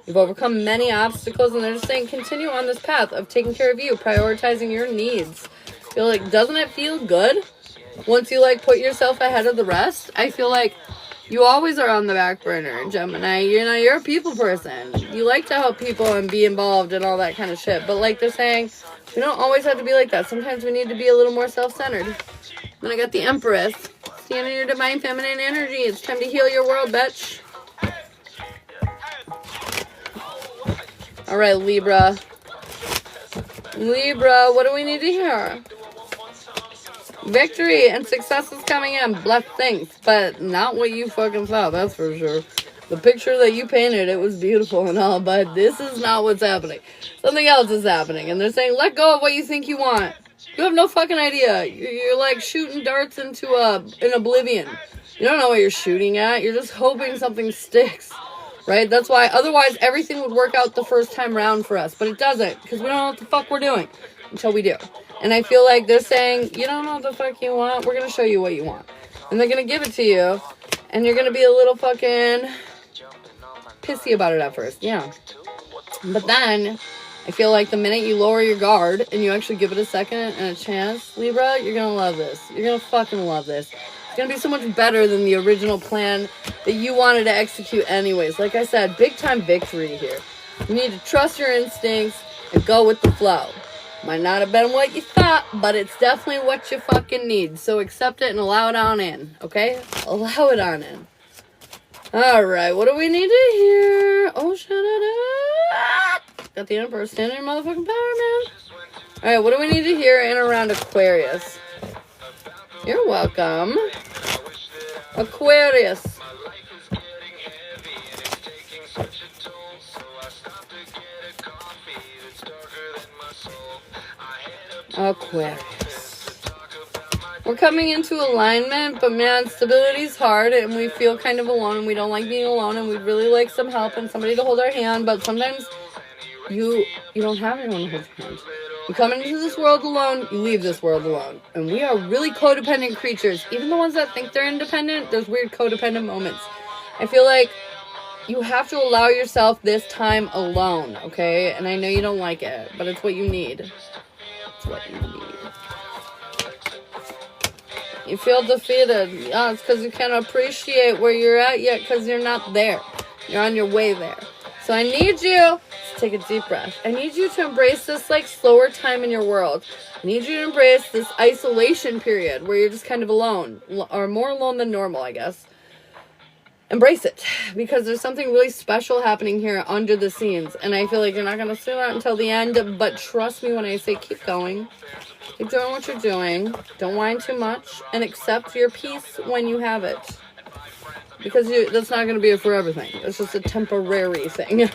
You've overcome many obstacles, and they're just saying continue on this path of taking care of you, prioritizing your needs. I feel like, doesn't it feel good once you, like, put yourself ahead of the rest? I feel like you always are on the back burner, Gemini. You know, you're a people person. You like to help people and be involved and all that kind of shit. But like they're saying, we don't always have to be like that. Sometimes we need to be a little more self-centered. Then I got the Empress. Stand in your divine feminine energy. It's time to heal your world, bitch. All right, Libra. Libra, what do we need to hear? Victory and success is coming in. Blessed things. But not what you fucking thought, that's for sure. The picture that you painted, it was beautiful and all, but this is not what's happening. Something else is happening. And they're saying, let go of what you think you want. You have no fucking idea. You're like shooting darts into an oblivion. You don't know what you're shooting at. You're just hoping something sticks. Right? That's why, otherwise, everything would work out the first time round for us. But it doesn't, because we don't know what the fuck we're doing until we do. And I feel like they're saying, you don't know what the fuck you want, we're going to show you what you want. And they're going to give it to you, and you're going to be a little fucking pissy about it at first. Yeah. But then, I feel like the minute you lower your guard, and you actually give it a second and a chance, Libra, you're going to love this. You're going to fucking love this. It's going to be so much better than the original plan that you wanted to execute anyways. Like I said, big time victory here. You need to trust your instincts and go with the flow. Might not have been what you thought, but it's definitely what you fucking need. So accept it and allow it on in, okay? Allow it on in. Alright, what do we need to hear? Oh, shut it up. Got the Emperor standing in motherfucking power, man. Alright, what do we need to hear in around Aquarius? You're welcome. Aquarius. Aquarius. We're coming into alignment, but man, stability's hard, and we feel kind of alone, and we don't like being alone, and we'd really like some help and somebody to hold our hand, but sometimes you don't have anyone to hold your hand. You come into this world alone, you leave this world alone. And we are really codependent creatures. Even the ones that think they're independent, there's weird codependent moments. I feel like you have to allow yourself this time alone, okay? And I know you don't like it, but it's what you need. It's what you need. You feel defeated. Yeah, it's because you can't appreciate where you're at yet because you're not there. You're on your way there. So I need you... Take a deep breath. I need you to embrace this like slower time in your world. I need you to embrace this isolation period where you're just kind of alone, or more alone than normal, I guess. Embrace it, because there's something really special happening here under the scenes, and I feel like you're not going to see that until the end, but trust me when I say keep going. Keep doing what you're doing. Don't whine too much, and accept your peace when you have it. Because that's not going to be a forever thing. It's just a temporary thing.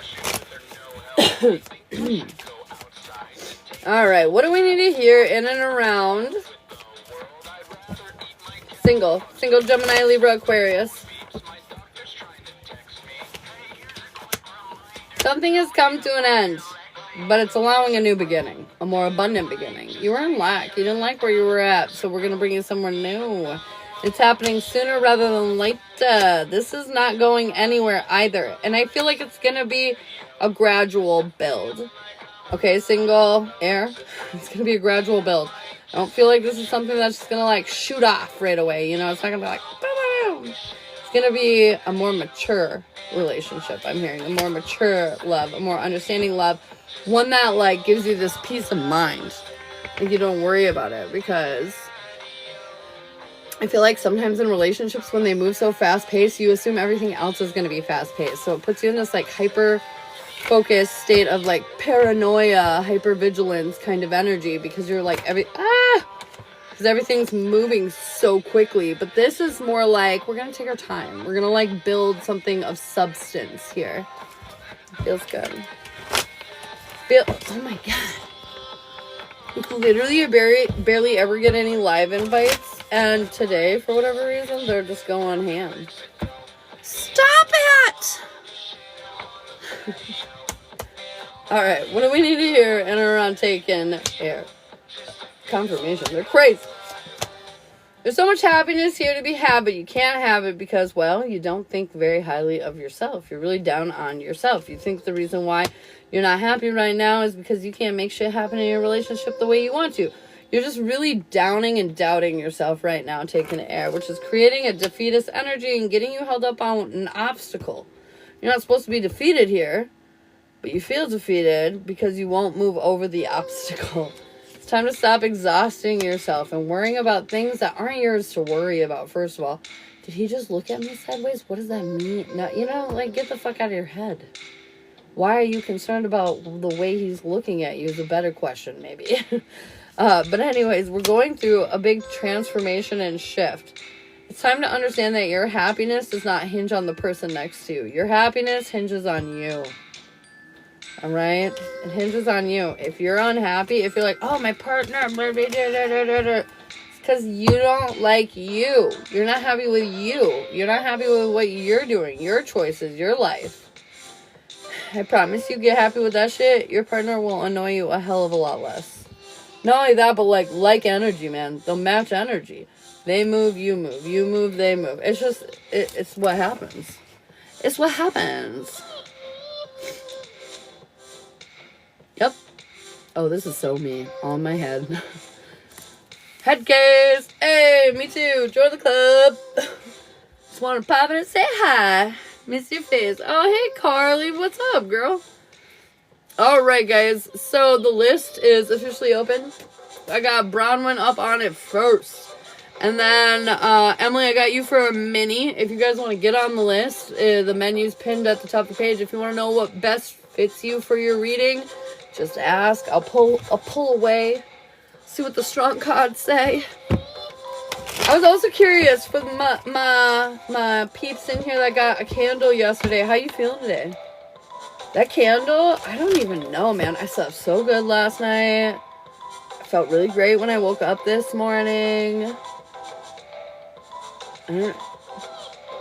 Alright, what do we need to hear in and around single Gemini, Libra, Aquarius? Something has come to an end, but it's allowing a new beginning, a more abundant beginning. You were in lack. You didn't like where you were at, so we're going to bring you somewhere new. It's happening sooner rather than later. This is not going anywhere either. And I feel like it's going to be a gradual build. Okay, single, air. It's going to be a gradual build. I don't feel like this is something that's just going to like shoot off right away. You know, it's not going to be like, boom. It's going to be a more mature relationship, I'm hearing. A more mature love, a more understanding love. One that like gives you this peace of mind. Like you don't worry about it, because I feel like sometimes in relationships when they move so fast-paced, you assume everything else is going to be fast-paced. So it puts you in this like hyper-focused state of like paranoia, hyper-vigilance kind of energy, because you're like because everything's moving so quickly. But this is more like we're going to take our time. We're going to like build something of substance here. Feels good. Oh my god. You literally barely ever get any live invites. And today, for whatever reason, they're just going ham. Stop it! Alright, what do we need to hear in and around taking air? Confirmation. They're crazy. There's so much happiness here to be had, but you can't have it because, well, you don't think very highly of yourself. You're really down on yourself. You think the reason why you're not happy right now is because you can't make shit happen in your relationship the way you want to. You're just really downing and doubting yourself right now, taking air, which is creating a defeatist energy and getting you held up on an obstacle. You're not supposed to be defeated here, but you feel defeated because you won't move over the obstacle. It's time to stop exhausting yourself and worrying about things that aren't yours to worry about. First of all, did he just look at me sideways? What does that mean? No, you know, like, get the fuck out of your head. Why are you concerned about the way he's looking at you is a better question, maybe. But anyways, we're going through a big transformation and shift. It's time to understand that your happiness does not hinge on the person next to you. Your happiness hinges on you. Alright? It hinges on you. If you're unhappy, if you're like, oh, my partner, it's because you don't like you. You're not happy with you. You're not happy with what you're doing, your choices, your life. I promise you, get happy with that shit, your partner will annoy you a hell of a lot less. Not only that, but like energy, man. They'll match energy. They move, you move. You move, they move. It's just, it's what happens. It's what happens. Yep. Oh, this is so me. All in my head. Head case. Hey, me too. Join the club. Just want to pop in and say hi. Miss your face. Oh, hey, Carly. What's up, girl? All right, guys. So the list is officially open. I got Bronwyn up on it first. And then, Emily, I got you for a mini. If you guys want to get on the list, the menu's pinned at the top of the page. If you want to know what best fits you for your reading, just ask. I'll pull away. See what the strong cards say. I was also curious for my peeps in here that got a candle yesterday. How you feeling today? That candle, I don't even know, man. I slept so good last night. I felt really great when I woke up this morning.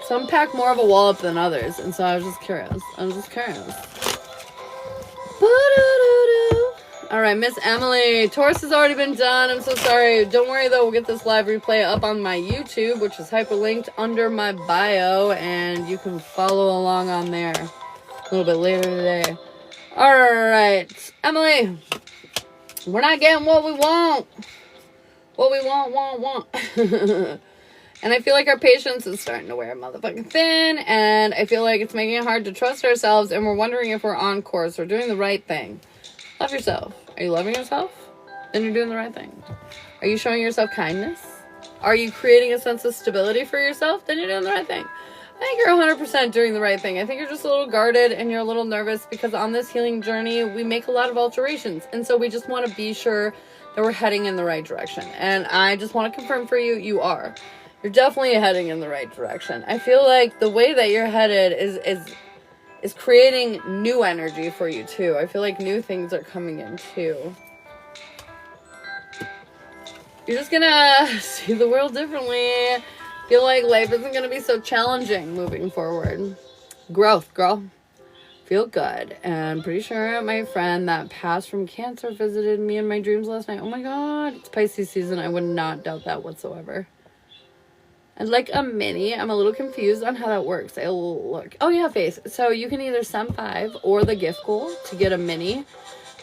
Some pack more of a wallop than others, and so I was just curious. Alright, Miss Emily. Taurus has already been done. I'm so sorry. Don't worry, though. We'll get this live replay up on my YouTube, which is hyperlinked under my bio, and you can follow along on there a little bit later today. Alright, Emily. We're not getting what we want. What we want. And I feel like our patience is starting to wear motherfucking thin, and I feel like it's making it hard to trust ourselves, and we're wondering if we're on course or doing the right thing. Love yourself. Are you loving yourself? Then you're doing the right thing. Are you showing yourself kindness? Are you creating a sense of stability for yourself? Then you're doing the right thing. I think you're 100% doing the right thing. I think you're just a little guarded and you're a little nervous because on this healing journey, we make a lot of alterations. And so we just want to be sure that we're heading in the right direction. And I just want to confirm for you, you are. You're definitely heading in the right direction. I feel like the way that you're headed is creating new energy for you too. I feel like new things are coming in too. You're just gonna see the world differently. Feel like life isn't gonna be so challenging moving forward. Growth, girl. Feel good. And pretty sure my friend that passed from cancer visited me in my dreams last night. Oh my god. It's Pisces season. I would not doubt that whatsoever. I'd like a mini. I'm a little confused on how that works. I'll look. Oh yeah, Face. So you can either send 5 or the gift goal to get a mini.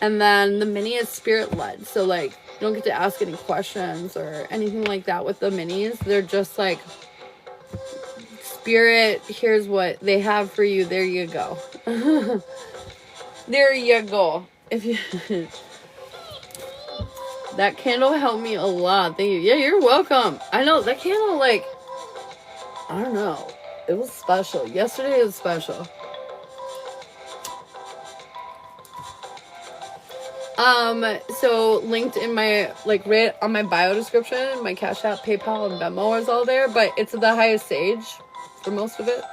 And then the mini is spirit led. So like you don't get to ask any questions or anything like that with the minis. They're just like, spirit, here's what they have for you. There you go. There you go. If you that candle helped me a lot. Thank you. Yeah, you're welcome. I know that candle, like, I don't know. It was special. Yesterday was special. So linked in my, like, right on my bio description, my Cash App, PayPal, and Venmo is all there, but it's the highest sage for most of it.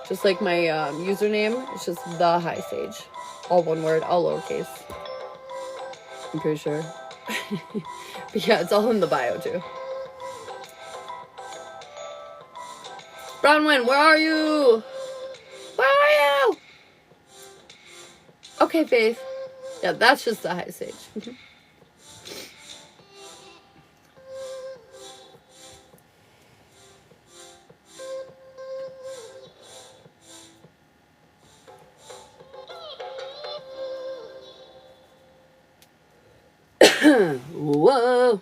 Just like my username, it's just the high sage. All one word, all lowercase. I'm pretty sure. But yeah, it's all in the bio too. Bronwyn, where are you? Where are you? Okay, Faith. Yeah, that's just the high sage. Whoa.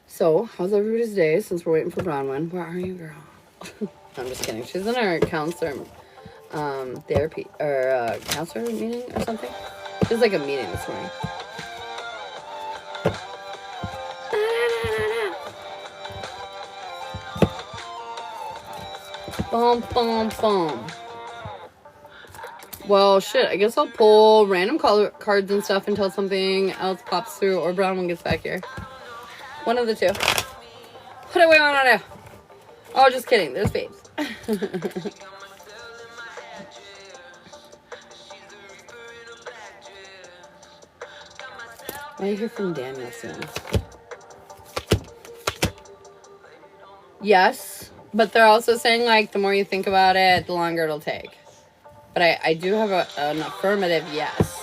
So, how's everybody's day since we're waiting for Bronwyn? Where are you, girl? I'm just kidding. She's in our counselor therapy or counselor meeting or something. It was like a meeting this morning. Boom, boom, boom. Well, shit, I guess I'll pull random cards and stuff until something else pops through or Brown one gets back here. One of the two. What do we want to do? Oh, just kidding. There's Faith. I hear from Daniel soon. Yes, but they're also saying, like, the more you think about it, the longer it'll take. But I do have an affirmative yes.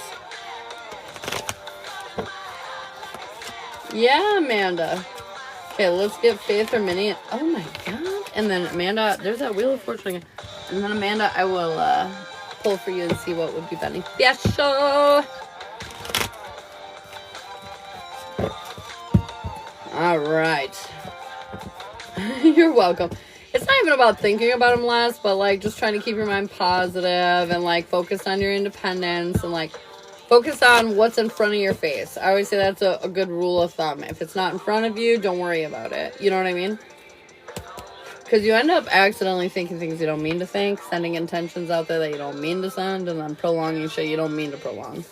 Yeah, Amanda. Okay, let's get Faith or Minnie. Oh, my God. And then, Amanda, there's that Wheel of Fortune. And then, Amanda, I will pull for you and see what would be beneficial. All right. You're welcome. It's not even about thinking about them less, but, like, just trying to keep your mind positive and, like, focus on your independence and, like, focus on what's in front of your face. I always say that's a good rule of thumb. If it's not in front of you, don't worry about it. You know what I mean? Because you end up accidentally thinking things you don't mean to think, sending intentions out there that you don't mean to send, and then prolonging shit you don't mean to prolong.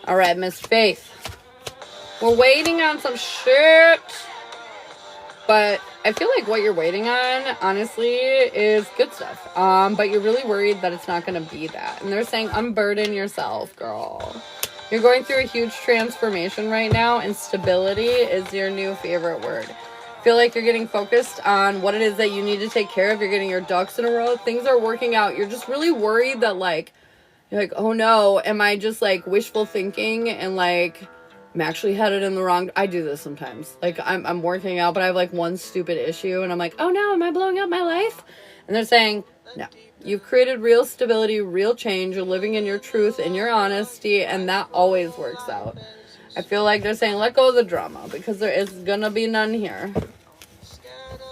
All right, Miss Faith. We're waiting on some shit. But I feel like what you're waiting on, honestly, is good stuff. But you're really worried that it's not going to be that. And they're saying, unburden yourself, girl. You're going through a huge transformation right now, and stability is your new favorite word. I feel like you're getting focused on what it is that you need to take care of. You're getting your ducks in a row. Things are working out. You're just really worried that, like, you're like, oh no, am I just, like, wishful thinking and, like, I'm actually headed in the wrong... I do this sometimes. Like, I'm working out, but I have, like, one stupid issue, and I'm like, oh, no, am I blowing up my life? And they're saying, no. You've created real stability, real change. You're living in your truth and your honesty, and that always works out. I feel like they're saying, let go of the drama, because there is gonna be none here.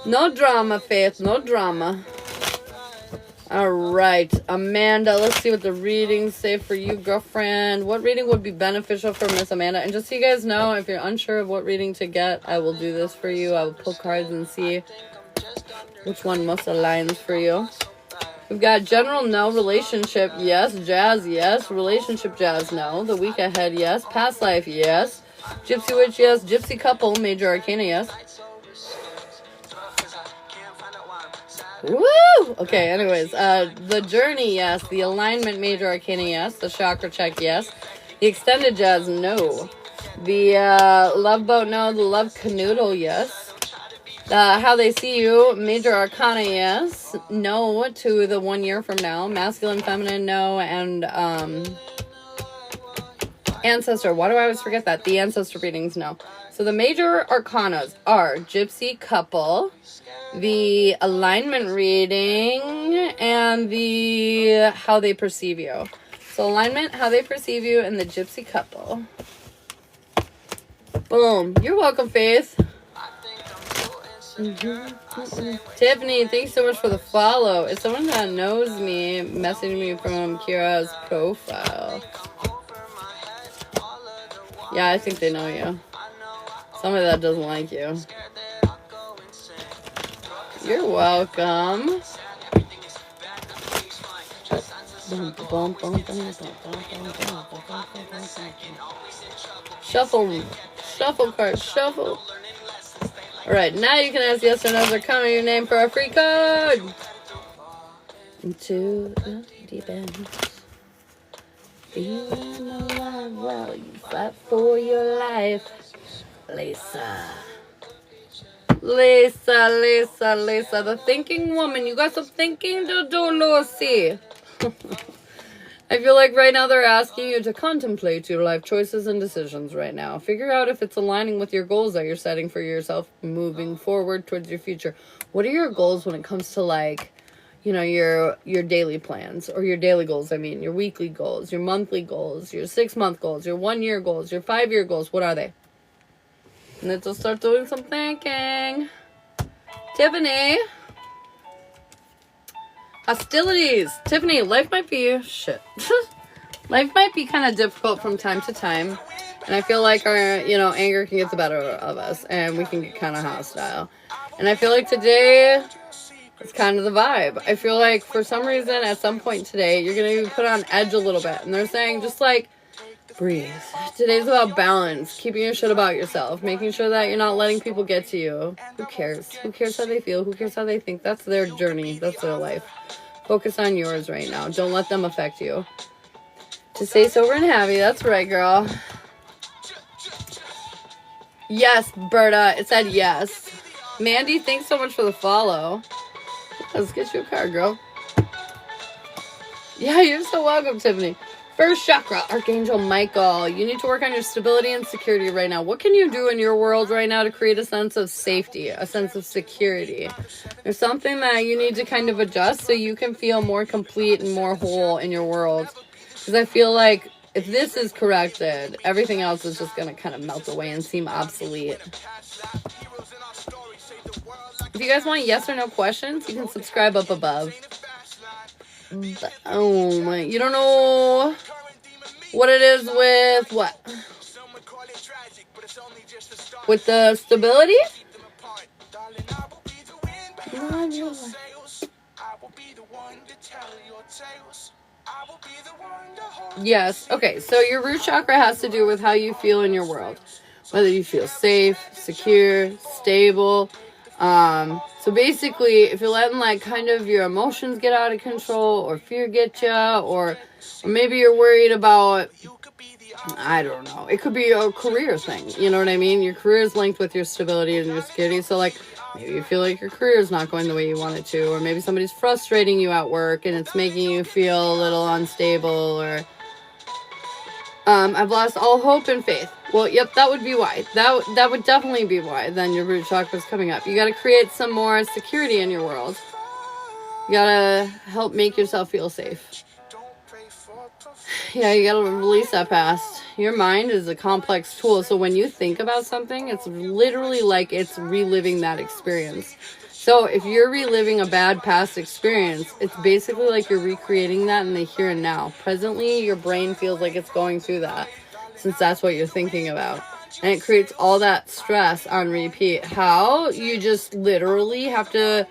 No drama, Faith. No drama. All right, Amanda, let's see what the readings say for you, girlfriend. What reading would be beneficial for Miss Amanda? And just so you guys know, if you're unsure of what reading to get, I will do this for you. I will pull cards and see which one most aligns for you. We've got general no, relationship yes, jazz yes, relationship jazz no, the week ahead yes, past life yes, gypsy witch yes, gypsy couple, major arcana yes. Woo! Okay, anyways, the journey, yes. The alignment, major arcana, yes. The chakra check, yes. The extended jazz, no. The love boat, no. The love canoodle, yes. How they see you, major arcana, yes. No to the 1 year from now. Masculine, feminine, no. And ancestor. Why do I always forget that? The ancestor readings, no. So the major arcanas are gypsy couple, the alignment reading, and the how they perceive you. So alignment, how they perceive you, and the gypsy couple. Boom. You're welcome, Faith. Tiffany, thanks so much for the follow. It's someone that knows me messaging me from Kira's profile. Yeah, I think they know you. Somebody that doesn't like you. You're welcome. Shuffle cards, shuffle. Alright, now you can ask yes or no or comment your name for a free code. Into the deep end. Feeling alive while you fight for your life. Lisa, the thinking woman. You got some thinking to do, Lucy. I feel like right now they're asking you to contemplate your life choices and decisions right now. Figure out if it's aligning with your goals that you're setting for yourself moving forward towards your future. What are your goals when it comes to, like, you know, your daily plans, or your daily goals? I mean, your weekly goals, your monthly goals, your 6-month goals, your 1-year goals, your 5-year goals. What are they? And let's just start doing some thinking. Tiffany. Hostilities. Tiffany, life might be... Shit. Life might be kind of difficult from time to time. And I feel like our, anger can get the better of us. And we can get kind of hostile. And I feel like today It's kind of the vibe. I feel like for some reason at some point today, you're going to be put on edge a little bit. And they're saying just like, breathe. Today's about balance, keeping your shit about yourself, making sure that you're not letting people get to you. Who cares? Who cares how they feel? Who cares how they think? That's their journey. That's their life. Focus on yours right now. Don't let them affect you. To stay sober and happy. That's right, girl. Yes, Berta. It said yes. Mandy, thanks so much for the follow. Let's get you a card, girl. Yeah, you're so welcome, Tiffany. First chakra, Archangel Michael. You need to work on your stability and security right now. What can you do in your world right now to create a sense of safety, a sense of security? There's something that you need to kind of adjust so you can feel more complete and more whole in your world. Because I feel like if this is corrected, everything else is just going to kind of melt away and seem obsolete. If you guys want yes or no questions, you can subscribe up above. Oh my, you don't know what it is with what? With the stability? Yes, okay, so your root chakra has to do with how you feel in your world. Whether you feel safe, secure, stable. So basically, if you're letting like kind of your emotions get out of control or fear get you, or maybe you're worried about, I don't know, it could be a career thing, you know what I mean? Your career is linked with your stability and your security, so like maybe you feel like your career is not going the way you want it to, or maybe somebody's frustrating you at work and it's making you feel a little unstable, or I've lost all hope and faith. Well, yep, that would be why. That would definitely be why. Then your root chakra is coming up. You got to create some more security in your world. You got to help make yourself feel safe. Yeah, you got to release that past. Your mind is a complex tool. So when you think about something, it's literally like it's reliving that experience. So if you're reliving a bad past experience, it's basically like you're recreating that in the here and now. Presently, your brain feels like it's going through that, since that's what you're thinking about. And it creates all that stress on repeat. How? You just literally have to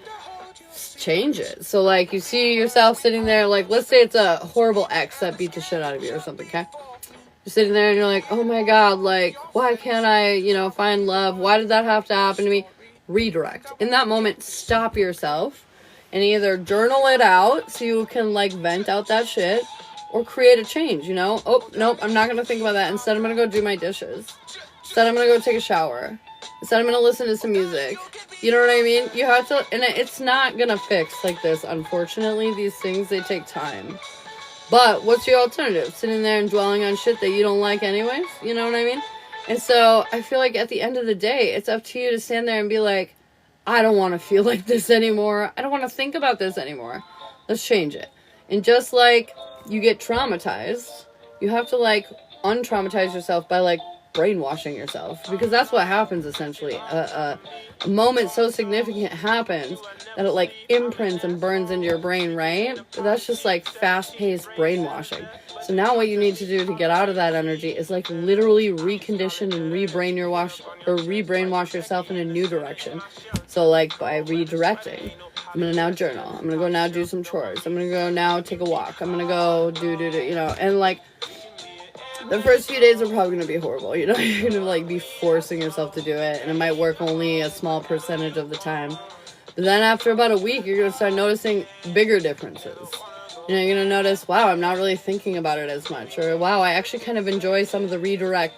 change it. So like you see yourself sitting there, like let's say it's a horrible ex that beat the shit out of you or something, okay? You're sitting there and you're like, oh my God, like why can't I, find love? Why did that have to happen to me? Redirect. In that moment, stop yourself and either journal it out so you can like vent out that shit, or create a change, Oh, nope, I'm not going to think about that. Instead, I'm going to go do my dishes. Instead, I'm going to go take a shower. Instead, I'm going to listen to some music. You know what I mean? You have to, and it's not going to fix like this. Unfortunately, these things, they take time. But what's your alternative? Sitting there and dwelling on shit that you don't like anyways? You know what I mean? And so I feel like at the end of the day, it's up to you to stand there and be like, I don't want to feel like this anymore. I don't want to think about this anymore. Let's change it. And just like you get traumatized, you have to like untraumatize yourself by like brainwashing yourself, because that's what happens essentially. A moment so significant happens that it like imprints and burns into your brain, right? But that's just like fast-paced brainwashing. So now what you need to do to get out of that energy is like literally recondition and rebrainwash yourself in a new direction. So like by redirecting, I'm going to now journal. I'm going to go now do some chores. I'm going to go now take a walk. I'm going to go do, and like the first few days are probably going to be horrible. You're going to like be forcing yourself to do it, and it might work only a small percentage of the time. But then after about a week, you're going to start noticing bigger differences. You're going to notice, wow, I'm not really thinking about it as much. Or, wow, I actually kind of enjoy some of the redirect,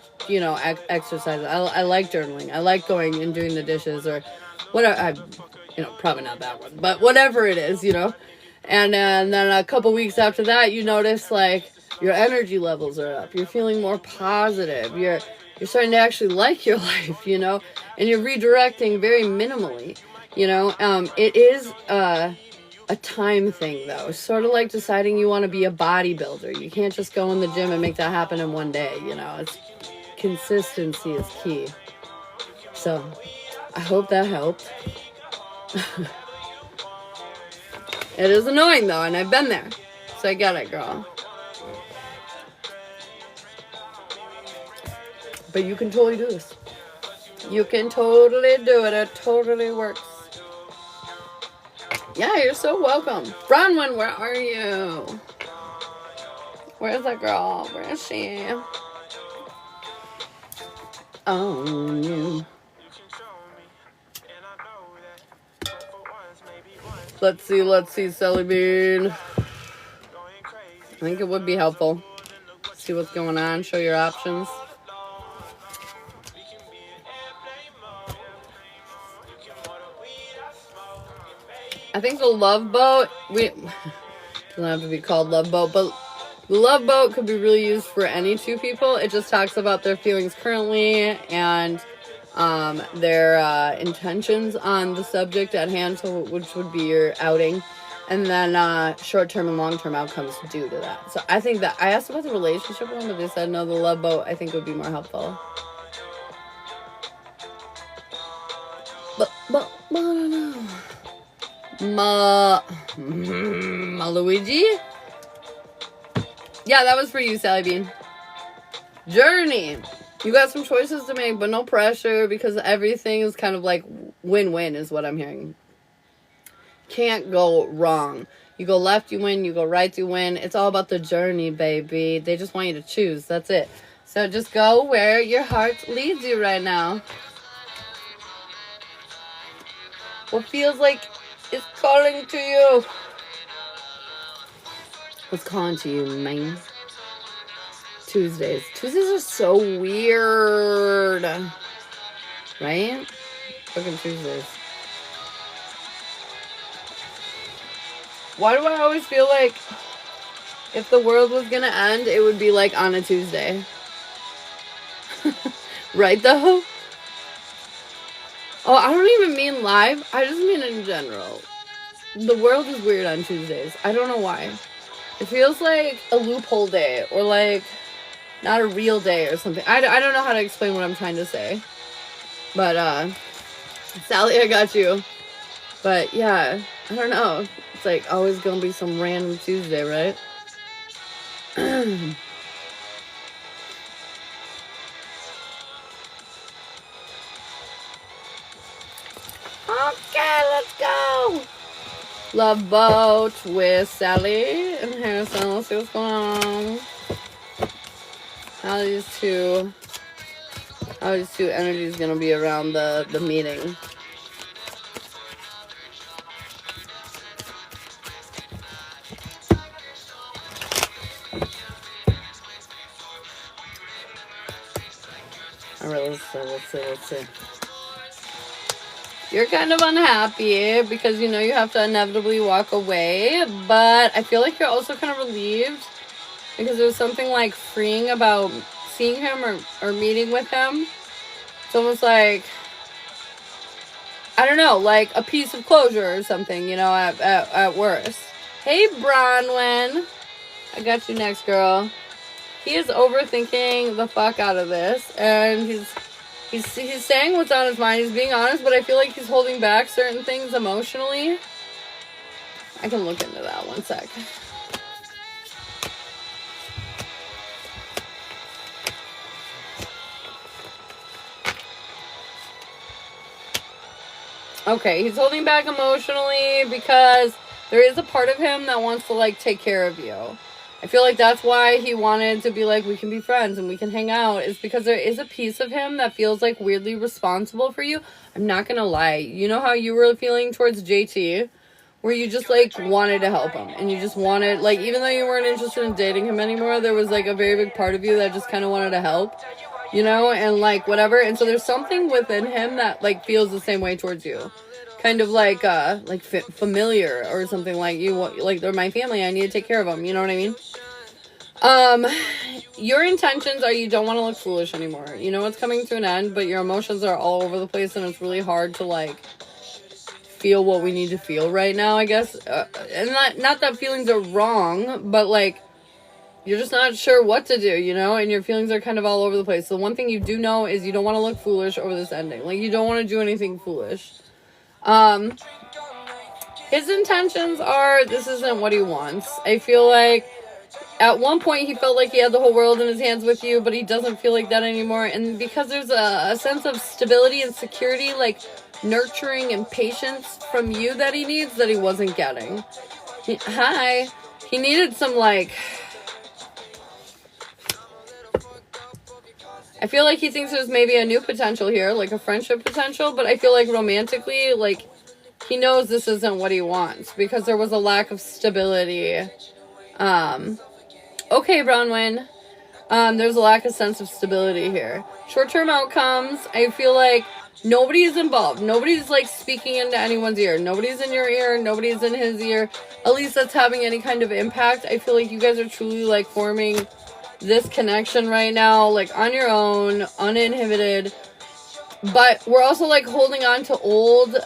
exercises. I like journaling. I like going and doing the dishes or whatever. Probably not that one. But whatever it is, And then a couple weeks after that, you notice, like, your energy levels are up. You're feeling more positive. You're starting to actually like your life, And you're redirecting very minimally, It is a time thing, though. It's sort of like deciding you want to be a bodybuilder. You can't just go in the gym and make that happen in one day, It's consistency is key. So I hope that helped. It is annoying, though, and I've been there. So I get it, girl. But you can totally do this. You can totally do it. It totally works. Yeah, you're so welcome. Bronwyn, where are you? Where's that girl? Where is she? Oh, you. Let's see, Sally Bean. I think it would be helpful. See what's going on, show your options. I think the Love Boat, doesn't have to be called Love Boat, but the Love Boat could be really used for any two people. It just talks about their feelings currently and their intentions on the subject at hand, so which would be your outing, and then short-term and long-term outcomes due to that. So I think that I asked about the relationship one, but they said no, the Love Boat I think would be more helpful. But I don't know. Luigi? Yeah, that was for you, Sally Bean. Journey. You got some choices to make, but no pressure, because everything is kind of like win-win is what I'm hearing. Can't go wrong. You go left, you win. You go right, you win. It's all about the journey, baby. They just want you to choose. That's it. So just go where your heart leads you right now. What feels like it's calling to you? What's calling to you, man? Tuesdays. Tuesdays are so weird. Right? Fucking Tuesdays. Why do I always feel like if the world was gonna end, it would be like on a Tuesday? Right though? Oh, I don't even mean live. I just mean in general. The world is weird on Tuesdays. I don't know why. It feels like a loophole day, or like not a real day or something. I don't know how to explain what I'm trying to say. But, Sally, I got you. But, yeah, I don't know. It's like always gonna be some random Tuesday, right? Okay, let's go. Love Boat with Sally and Harrison. Let's see what's going on. How these two energies gonna be around the meeting. Alright, let's see. You're kind of unhappy because you know you have to inevitably walk away, but I feel like you're also kind of relieved because there's something like freeing about seeing him or meeting with him. It's almost like, I don't know, like a piece of closure or something, you know, at worst. Hey, Bronwyn. I got you next, girl. He is overthinking the fuck out of this, and he's saying what's on his mind. He's being honest, but I feel like he's holding back certain things emotionally. I can look into that one sec. Okay, he's holding back emotionally because there is a part of him that wants to, like, take care of you. I feel like that's why he wanted to be like, we can be friends and we can hang out, is because there is a piece of him that feels like weirdly responsible for you. I'm not gonna lie. You know how you were feeling towards JT? Where you just, like, wanted to help him. And you just wanted, like, even though you weren't interested in dating him anymore, there was, like, a very big part of you that just kind of wanted to help. You know? And, like, whatever. And so there's something within him that, like, feels the same way towards you. Kind of like familiar or something, like like they're my family. I need to take care of them. You know what I mean? Your intentions are you don't want to look foolish anymore. You know it's coming to an end, but your emotions are all over the place, and it's really hard to like feel what we need to feel right now. I guess, and not that feelings are wrong, but like you're just not sure what to do. You know, and your feelings are kind of all over the place. So one thing you do know is you don't want to look foolish over this ending. Like you don't want to do anything foolish. His intentions are, this isn't what he wants. I feel like at one point he felt like he had the whole world in his hands with you, but he doesn't feel like that anymore. And because there's a sense of stability and security, like nurturing and patience from you that he needs that he wasn't getting. He needed some, like, I feel like he thinks there's maybe a new potential here, like a friendship potential, but I feel like romantically, like, he knows this isn't what he wants because there was a lack of stability. Okay, Bronwyn. There's a lack of sense of stability here. Short-term outcomes, I feel like nobody's involved. Nobody's, like, speaking into anyone's ear. Nobody's in your ear. Nobody's in his ear. At least that's having any kind of impact. I feel like you guys are truly, like, forming this connection right now, like, on your own, uninhibited. But we're also, like, holding on to old,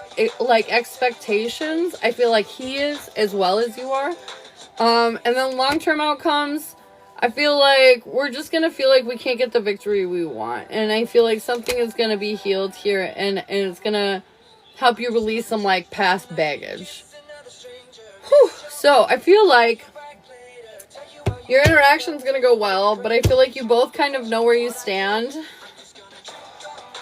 like, expectations. I feel like he is, as well as you are. And then long-term outcomes, I feel like we're just going to feel like we can't get the victory we want. And I feel like something is going to be healed here, and it's going to help you release some, like, past baggage. Whew. So I feel like your interaction's going to go well, but I feel like you both kind of know where you stand.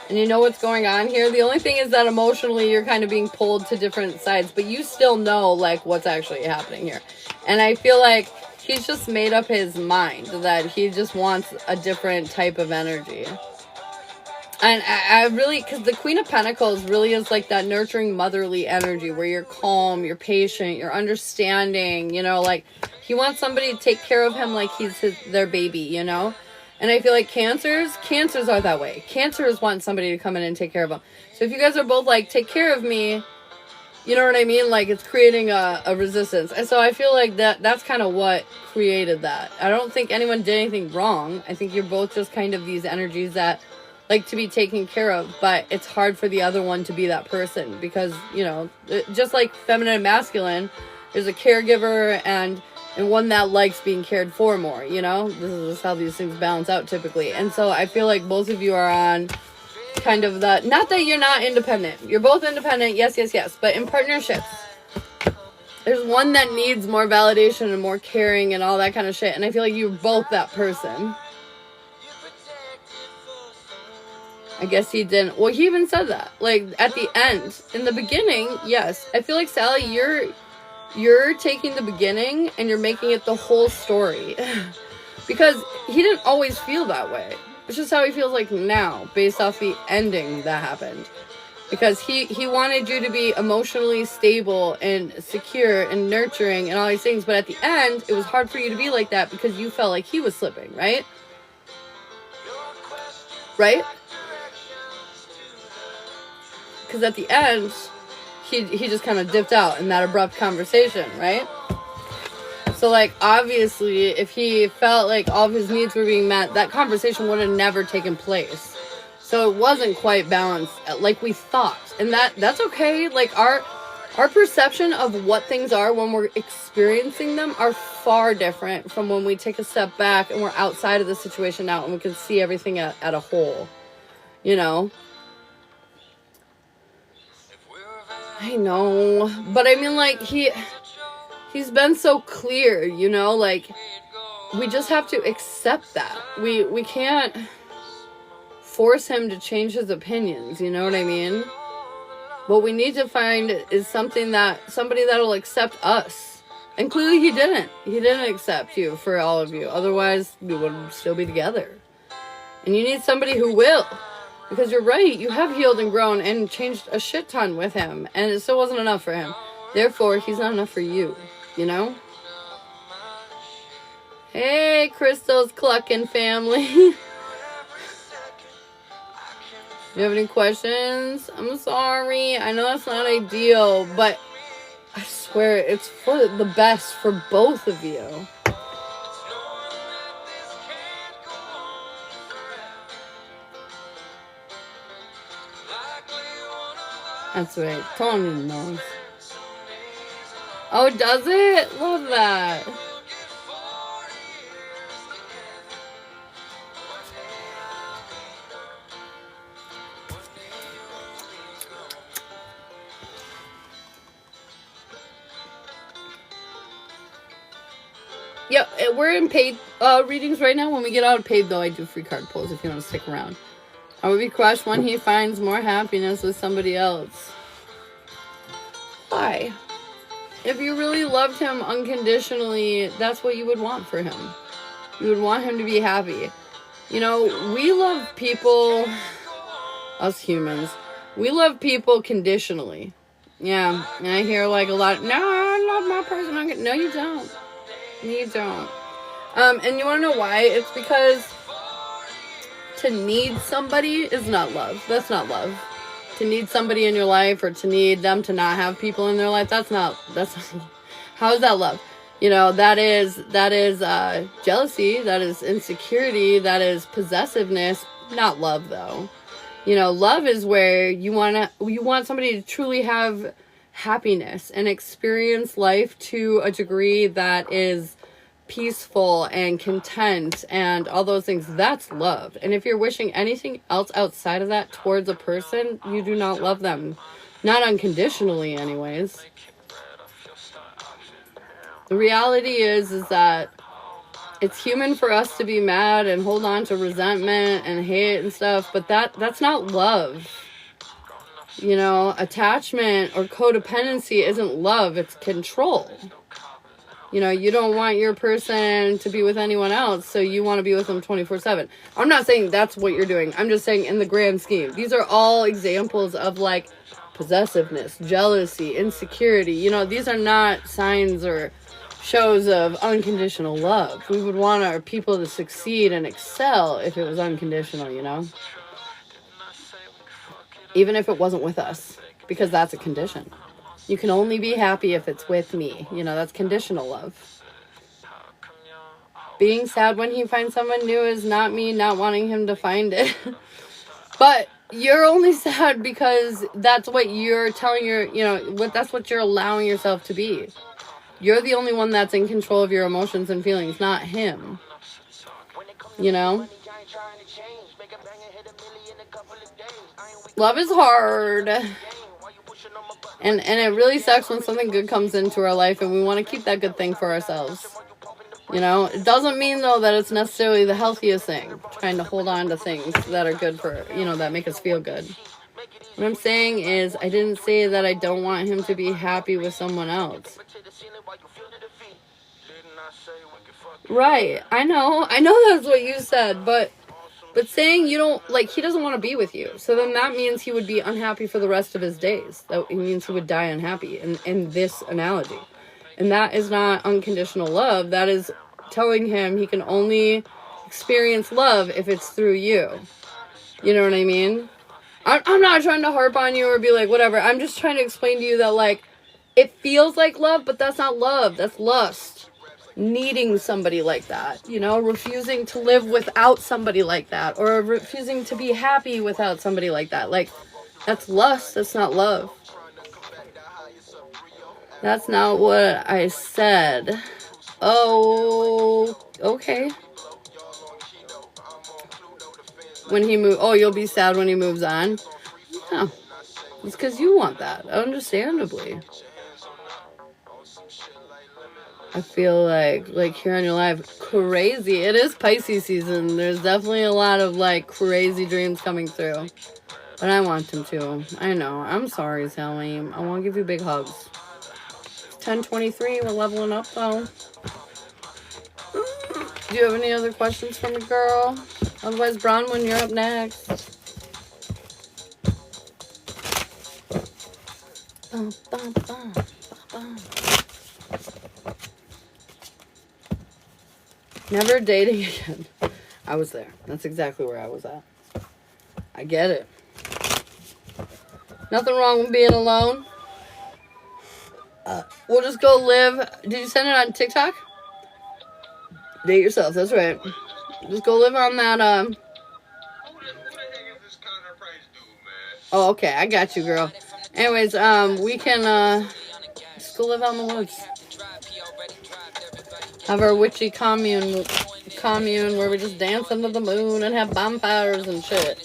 And you know what's going on here. The only thing is that emotionally you're kind of being pulled to different sides, but you still know, like, what's actually happening here. And I feel like he's just made up his mind that he just wants a different type of energy. And I really, because the Queen of Pentacles really is like that nurturing motherly energy where you're calm, you're patient, you're understanding, you know, like he wants somebody to take care of him like he's their baby, you know. And I feel like cancers are that way. Cancers want somebody to come in and take care of them. So if you guys are both like, take care of me, you know what I mean? Like, it's creating a resistance. And so I feel like that's kind of what created that. I don't think anyone did anything wrong. I think you're both just kind of these energies that like to be taken care of. But it's hard for the other one to be that person. Because, you know, just like feminine and masculine, there's a caregiver and one that likes being cared for more, you know? This is how these things balance out typically. And so I feel like both of you are on kind of the, not that you're not independent. You're both independent, yes. But in partnerships, there's one that needs more validation and more caring and all that kind of shit. And I feel like you're both that person. I guess he didn't. Well, he even said that. Like, at the end. In the beginning, yes. I feel like, Sally, you're taking the beginning and you're making it the whole story. Because he didn't always feel that way. It's just how he feels like now, based off the ending that happened. Because he wanted you to be emotionally stable and secure and nurturing and all these things. But at the end, it was hard for you to be like that because you felt like he was slipping, right? Right? Because at the end, he just kind of dipped out in that abrupt conversation, right? So, like, obviously, if he felt like all of his needs were being met, that conversation would have never taken place. So it wasn't quite balanced like we thought. And that's okay. Like, our perception of what things are when we're experiencing them are far different from when we take a step back and we're outside of the situation now and we can see everything at a whole. You know? I know. But I mean, like, he's been so clear, you know, like, we just have to accept that. We can't force him to change his opinions, you know what I mean? What we need to find is somebody that'll accept us. And clearly he didn't. He didn't accept you for all of you. Otherwise, we would still be together. And you need somebody who will. Because you're right, you have healed and grown and changed a shit ton with him. And it still wasn't enough for him. Therefore, he's not enough for you. You know? Hey, Crystal's Clucking family. Do you have any questions? I'm sorry. I know that's not ideal, but I swear it's for the best for both of you. That's right. Tony knows. Oh, does it? Love that. Yep, we're in paid readings right now. When we get out of paid, though, I do free card pulls if you want to stick around. I would be crushed when he finds more happiness with somebody else. Why? If you really loved him unconditionally, that's what you would want for him. You would want him to be happy. You know, we love people, us humans, we love people conditionally. Yeah, and I hear like a lot, no, I love my person. No, you don't. You don't. And you want to know why? It's because to need somebody is not love. That's not love. To need somebody in your life or to need them to not have people in their life, that's not how is that love? You know, that is jealousy, that is insecurity, that is possessiveness, not love though. You know, love is where you want somebody to truly have happiness and experience life to a degree that is peaceful and content and all those things. That's love. And if you're wishing anything else outside of that towards a person, you do not love them. Not unconditionally anyways. The reality is that it's human for us to be mad and hold on to resentment and hate and stuff, but that's not love. You know, attachment or codependency isn't love, it's control. You know, you don't want your person to be with anyone else, so you want to be with them 24/7. I'm not saying that's what you're doing. I'm just saying in the grand scheme. These are all examples of, like, possessiveness, jealousy, insecurity. You know, these are not signs or shows of unconditional love. We would want our people to succeed and excel if it was unconditional, you know? Even if it wasn't with us, because that's a condition. You can only be happy if it's with me. You know, that's conditional love. Being sad when he finds someone new is not me not wanting him to find it. But you're only sad because that's what you're telling that's what you're allowing yourself to be. You're the only one that's in control of your emotions and feelings, not him. You know? Love is hard. And it really sucks when something good comes into our life and we want to keep that good thing for ourselves. You know, it doesn't mean though that it's necessarily the healthiest thing, trying to hold on to things that are good for, you know, that make us feel good. What I'm saying is, I didn't say that I don't want him to be happy with someone else. Right, I know that's what you said, but saying you don't, like, he doesn't want to be with you. So then that means he would be unhappy for the rest of his days. That means he would die unhappy in this analogy. And that is not unconditional love. That is telling him he can only experience love if it's through you. You know what I mean? I'm not trying to harp on you or be like, whatever. I'm just trying to explain to you that, like, it feels like love, but that's not love. That's lust. Needing somebody like that, you know, refusing to live without somebody like that, or refusing to be happy without somebody like that. Like, that's lust, that's not love. That's not what I said. Oh, okay. When he you'll be sad when he moves on. Yeah, it's because you want that, understandably. I feel like here on your live, crazy. It is Pisces season. There's definitely a lot of, like, crazy dreams coming through. But I want them to. I know. I'm sorry, Sally. I want to give you big hugs. 10:23. We're leveling up, though. Do you have any other questions for me, girl? Otherwise, Bronwyn, you're up next. Bum, bum, bum, bum. Never dating again. I was there. That's exactly where I was at. I get it. Nothing wrong with being alone. We'll just go live. Did you send it on TikTok? Date yourself. That's right. Just go live on that. Oh, okay. I got you, girl. Anyways, we can just go live out in the woods. Have our witchy commune where we just dance under the moon and have bonfires and shit.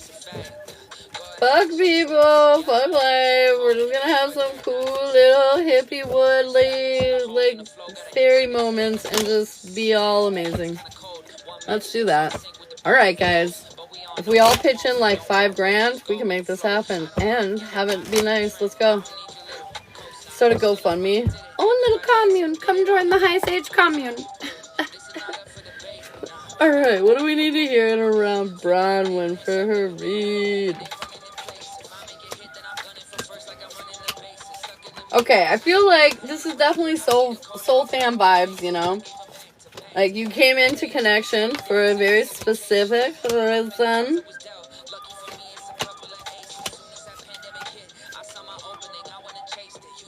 Fuck people, fuck life. We're just gonna have some cool little hippie woodly, like, fairy moments and just be all amazing. Let's do that. Alright, guys. If we all pitch in like $5,000, we can make this happen and have it be nice. Let's go. Start a GoFundMe. Oh, little commune. Come join the High Sage commune. Alright, what do we need to hear in around Bronwyn for her read? Okay, I feel like this is definitely soul fan vibes, you know? Like, you came into connection for a very specific reason.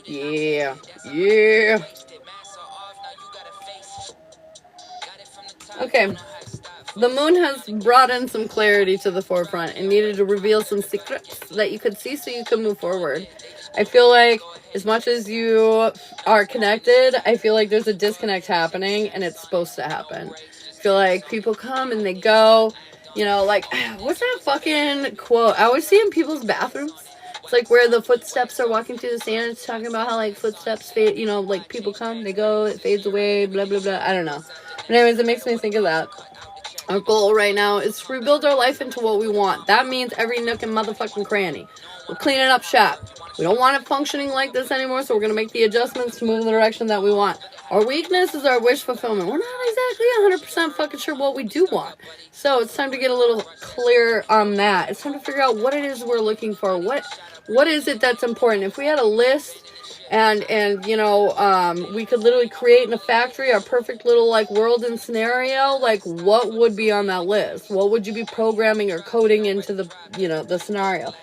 Yeah. Okay. The moon has brought in some clarity to the forefront and needed to reveal some secrets that you could see so you could move forward. I feel like as much as you are connected, I feel like there's a disconnect happening and it's supposed to happen. I feel like people come and they go, you know, like, what's that fucking quote? I always see in people's bathrooms. It's like where the footsteps are walking through the sand. It's talking about how like footsteps fade, you know, like people come, they go, it fades away, blah, blah, blah. I don't know. But anyways, it makes me think of that. Our goal right now is to rebuild our life into what we want. That means every nook and motherfucking cranny. We're cleaning up shop. We don't want it functioning like this anymore, so we're going to make the adjustments to move in the direction that we want. Our weakness is our wish fulfillment. We're not exactly 100% fucking sure what we do want. So it's time to get a little clear on that. It's time to figure out what it is we're looking for. What is it that's important? If we had a list and you know, we could literally create in a factory our perfect little like world and scenario, like what would be on that list? What would you be programming or coding into the, you know, the scenario?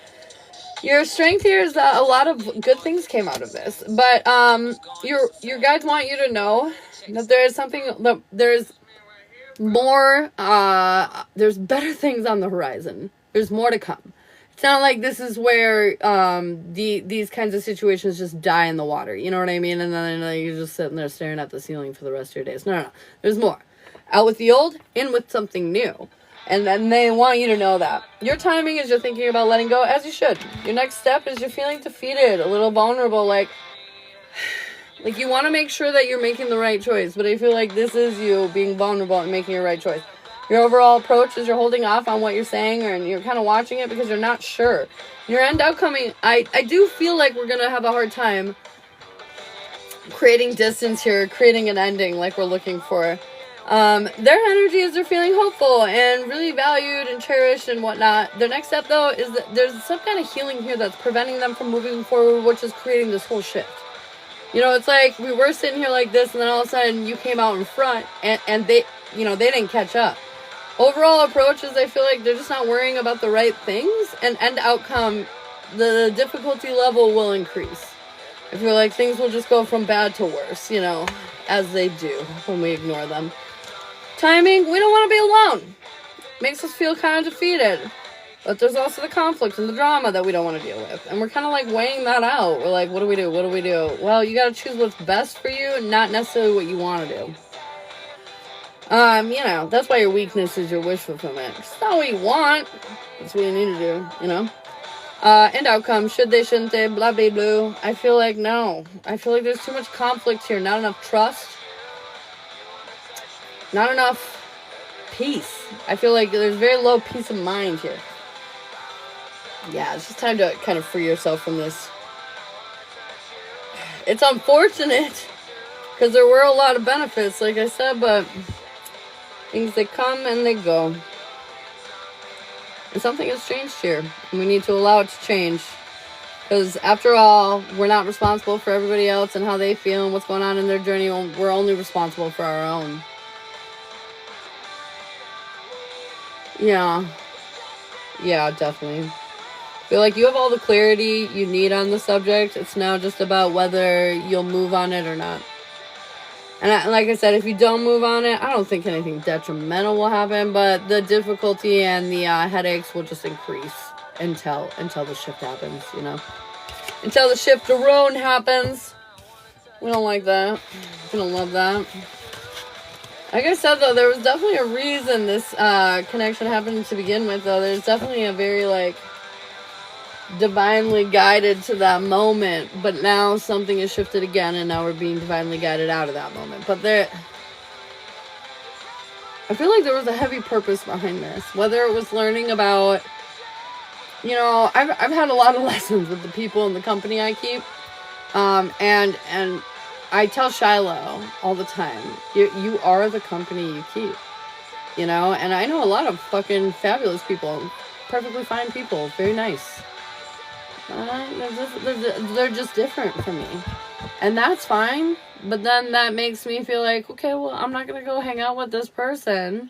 Your strength here is that a lot of good things came out of this, but your guides want you to know that there is something, that there's more, there's better things on the horizon. There's more to come. It's not like this is where these kinds of situations just die in the water. You know what I mean? And then you're just sitting there staring at the ceiling for the rest of your days. No. There's more. Out with the old, in with something new. And then they want you to know that. Your timing is you're thinking about letting go, as you should. Your next step is you're feeling defeated, a little vulnerable, like you want to make sure that you're making the right choice. But I feel like this is you being vulnerable and making your right choice. Your overall approach is you're holding off on what you're saying, or you're kind of watching it because you're not sure. Your end outcome, I do feel like we're going to have a hard time creating distance here, creating an ending like we're looking for. Their energy is they're feeling hopeful and really valued and cherished and whatnot. Their next step, though, is that there's some kind of healing here that's preventing them from moving forward, which is creating this whole shift. You know, it's like we were sitting here like this, and then all of a sudden you came out in front, and they, you know, they didn't catch up. Overall approach is I feel like they're just not worrying about the right things, and end outcome, the difficulty level will increase. I feel like things will just go from bad to worse, you know, as they do when we ignore them. Timing, we don't want to be alone. Makes us feel kind of defeated. But there's also the conflict and the drama that we don't want to deal with. And we're kind of like weighing that out. We're like, what do we do? What do we do? Well, you got to choose what's best for you, not necessarily what you want to do. You know, that's why your weakness is your wish fulfillment. It's not what you want. That's what you need to do, you know? End outcome, should they, shouldn't they, blah, blah, blah. I feel like no. I feel like there's too much conflict here. Not enough trust. Not enough peace. I feel like there's very low peace of mind here. Yeah, it's just time to kind of free yourself from this. It's unfortunate, because there were a lot of benefits, like I said, but things, they come and they go. And something has changed here, and we need to allow it to change. Because after all, we're not responsible for everybody else and how they feel and what's going on in their journey. We're only responsible for our own. Yeah, definitely. I feel like you have all the clarity you need on the subject. It's now just about whether you'll move on it or not. And like I said, if you don't move on it, I don't think anything detrimental will happen, but the difficulty and the headaches will just increase until the shift happens, you know. Until the shift-a-rone happens. We don't like that. We don't love that. Like I said, though, there was definitely a reason this connection happened to begin with, though. There's definitely a very, like, divinely guided to that moment, but now something has shifted again, and now we're being divinely guided out of that moment. But I feel like there was a heavy purpose behind this. Whether it was learning about, you know, I've had a lot of lessons with the people in the company I keep. And I tell Shiloh all the time, you are the company you keep. You know, and I know a lot of fucking fabulous people, perfectly fine people, very nice. They're just different from me. And that's fine. But then that makes me feel like, okay, well, I'm not going to go hang out with this person,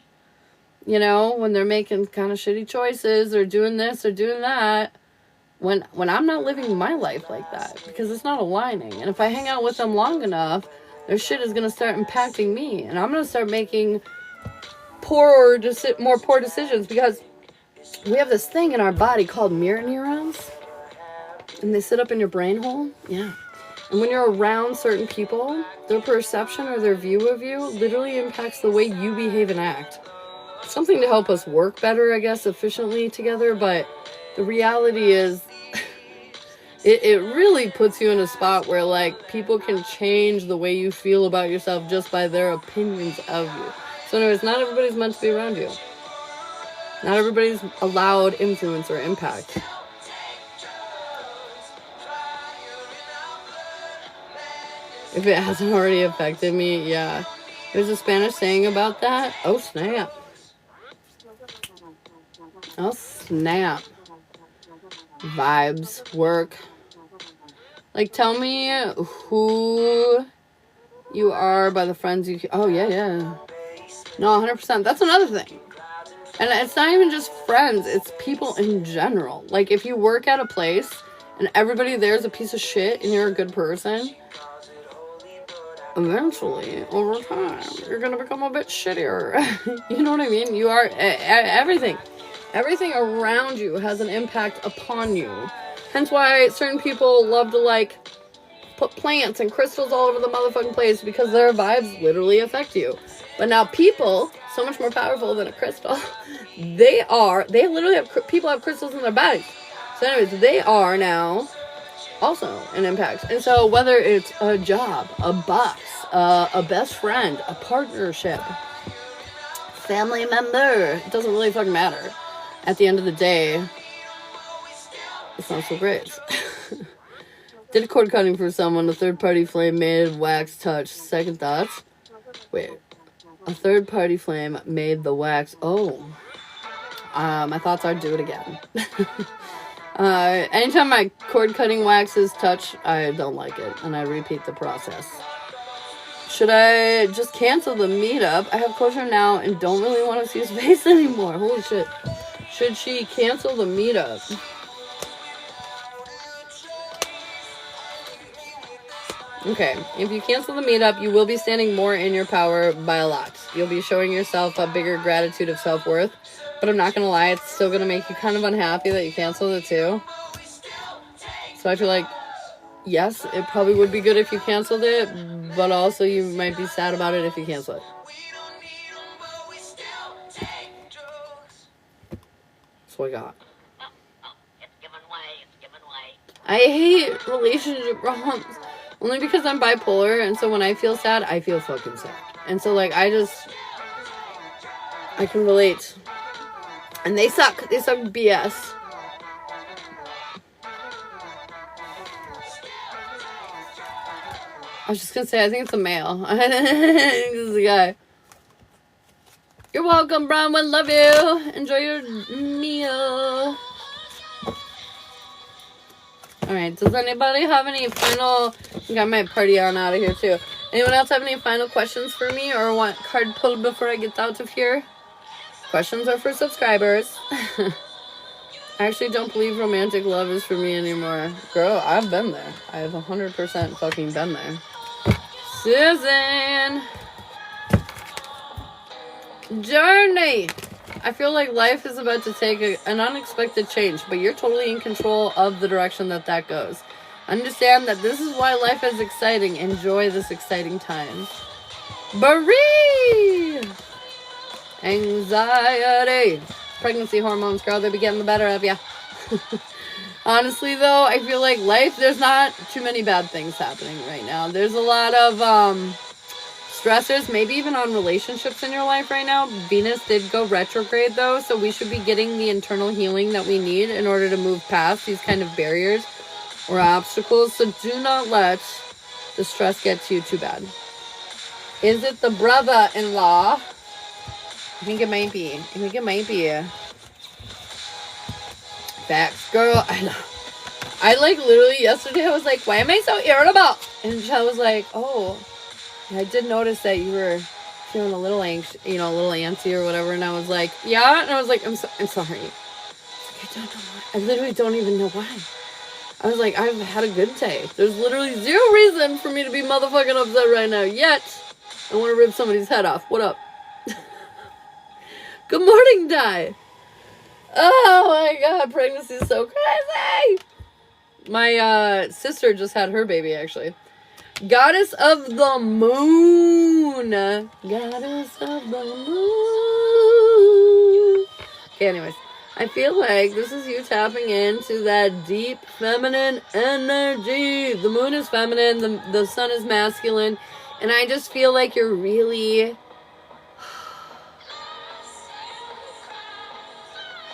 you know, when they're making kind of shitty choices or doing this or doing that, when I'm not living my life like that, because it's not aligning. And if I hang out with them long enough, their shit is going to start impacting me. And I'm going to start making more poor decisions, because we have this thing in our body called mirror neurons. And they sit up in your brain hole. Yeah. And when you're around certain people, their perception or their view of you literally impacts the way you behave and act. It's something to help us work better, I guess, efficiently together. But the reality is, it really puts you in a spot where, like, people can change the way you feel about yourself just by their opinions of you. So anyways, not everybody's meant to be around you. Not everybody's allowed influence or impact. If it hasn't already affected me, yeah. There's a Spanish saying about that. Oh, snap. Oh, snap. Vibes, work. Like, tell me who you are by the friends you... Oh, yeah. No, 100%. That's another thing. And it's not even just friends. It's people in general. Like, if you work at a place and everybody there is a piece of shit and you're a good person... Eventually, over time, you're going to become a bit shittier. You know what I mean? You are everything. Everything around you has an impact upon you. Hence why certain people love to, like, put plants and crystals all over the motherfucking place, because their vibes literally affect you. But now people, so much more powerful than a crystal, people have crystals in their bodies. So anyways, they are now... also an impact. And so whether it's a job, a boss, a best friend, a partnership, family member, it doesn't really fucking matter. At the end of the day, it's not so great. Did cord cutting for someone, a third party flame made wax touch. Second thoughts. Wait. A third party flame made the wax. Oh. My thoughts are do it again. Anytime my cord cutting waxes touch, I don't like it, and I repeat the process. Should I just cancel the meetup? I have closure now and don't really want to see his face anymore. Holy shit. Should she cancel the meetup? Okay, if you cancel the meetup, you will be standing more in your power by a lot. You'll be showing yourself a bigger gratitude of self-worth. But I'm not going to lie, it's still going to make you kind of unhappy that you canceled it too. So I feel like, yes, it probably would be good if you canceled it, but also you might be sad about it if you cancel it. That's what I got. I hate relationship problems. Only because I'm bipolar, and so when I feel sad, I feel fucking sad. And so, like, I can relate. And they suck. They suck BS. I was just gonna say, I think it's a male. I think this is a guy. You're welcome, Bronwyn. Love you. Enjoy your meal. Alright, does anybody have any final... I think I might party on out of here, too. Anyone else have any final questions for me or want card pulled before I get out of here? Questions are for subscribers. I actually don't believe romantic love is for me anymore. Girl, I've been there. I have 100% fucking been there. Susan! Journey! I feel like life is about to take an unexpected change, but you're totally in control of the direction that goes. Understand that this is why life is exciting. Enjoy this exciting time. Marie! Anxiety. Pregnancy hormones, girl, they be getting the better of ya. Honestly, though, I feel like life, there's not too many bad things happening right now. There's a lot of stressors, maybe even on relationships in your life right now. Venus did go retrograde though, so we should be getting the internal healing that we need in order to move past these kind of barriers or obstacles. So do not let the stress get to you too bad. Is it the brother-in-law? I think it might be. Facts, girl. I know. I like literally yesterday I was like, why am I so irritable? And I was like, oh, I did notice that you were feeling a little anxious, a little antsy or whatever. And I was like, yeah. And I was like, I'm sorry. I don't know why. I literally don't even know why. I was like, I've had a good day. There's literally zero reason for me to be motherfucking upset right now. Yet, I want to rip somebody's head off. What up? Good morning, Di. Oh my God, pregnancy is so crazy. My sister just had her baby, actually. Goddess of the moon. Goddess of the moon. Okay, anyways. I feel like this is you tapping into that deep feminine energy. The moon is feminine. The sun is masculine. And I just feel like you're really...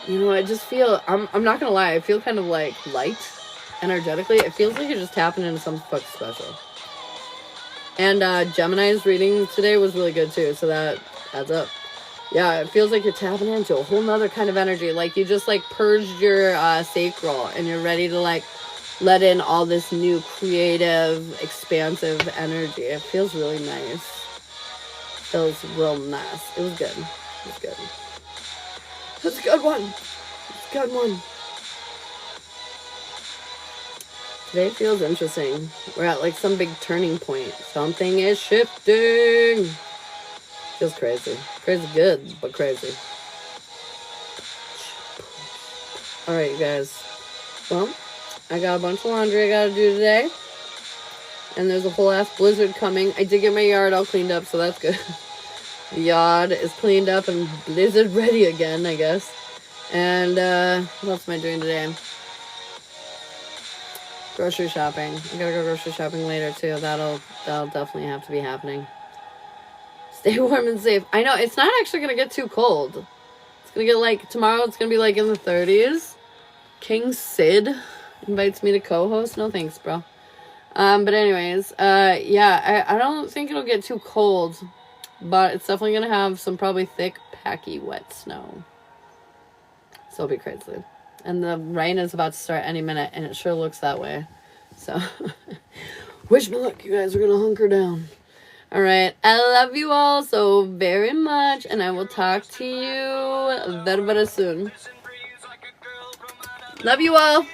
I just feel... I'm not going to lie. I feel kind of like light. Energetically, it feels like you're just tapping into something fucking special. And Gemini's reading today was really good too, so that adds up. Yeah, it feels like you're tapping into a whole nother kind of energy. Like you just like purged your sacral and you're ready to like let in all this new creative, expansive energy. It feels really nice. Feels real nice. It was good. That's a good one. It's a good one. Today feels interesting. We're at like some big turning point. Something is shifting. Feels crazy. Crazy good, but crazy. Alright, you guys. Well, I got a bunch of laundry I gotta do today. And there's a whole ass blizzard coming. I did get my yard all cleaned up, so that's good. The yard is cleaned up and blizzard ready again, I guess. And what else am I doing today? Grocery shopping. I gotta go grocery shopping later too. That'll definitely have to be happening. Stay warm and safe. I know it's not actually gonna get too cold. It's gonna get like tomorrow. It's gonna be like in the 30s. King Sid invites me to co-host. No thanks, bro. But anyways, yeah. I don't think it'll get too cold, but it's definitely gonna have some probably thick, packy, wet snow. So it'll be crazy. And the rain is about to start any minute, and it sure looks that way. So, wish me luck, you guys are going to hunker down. All right, I love you all so very much, and I will talk to you very, very soon. Love you all.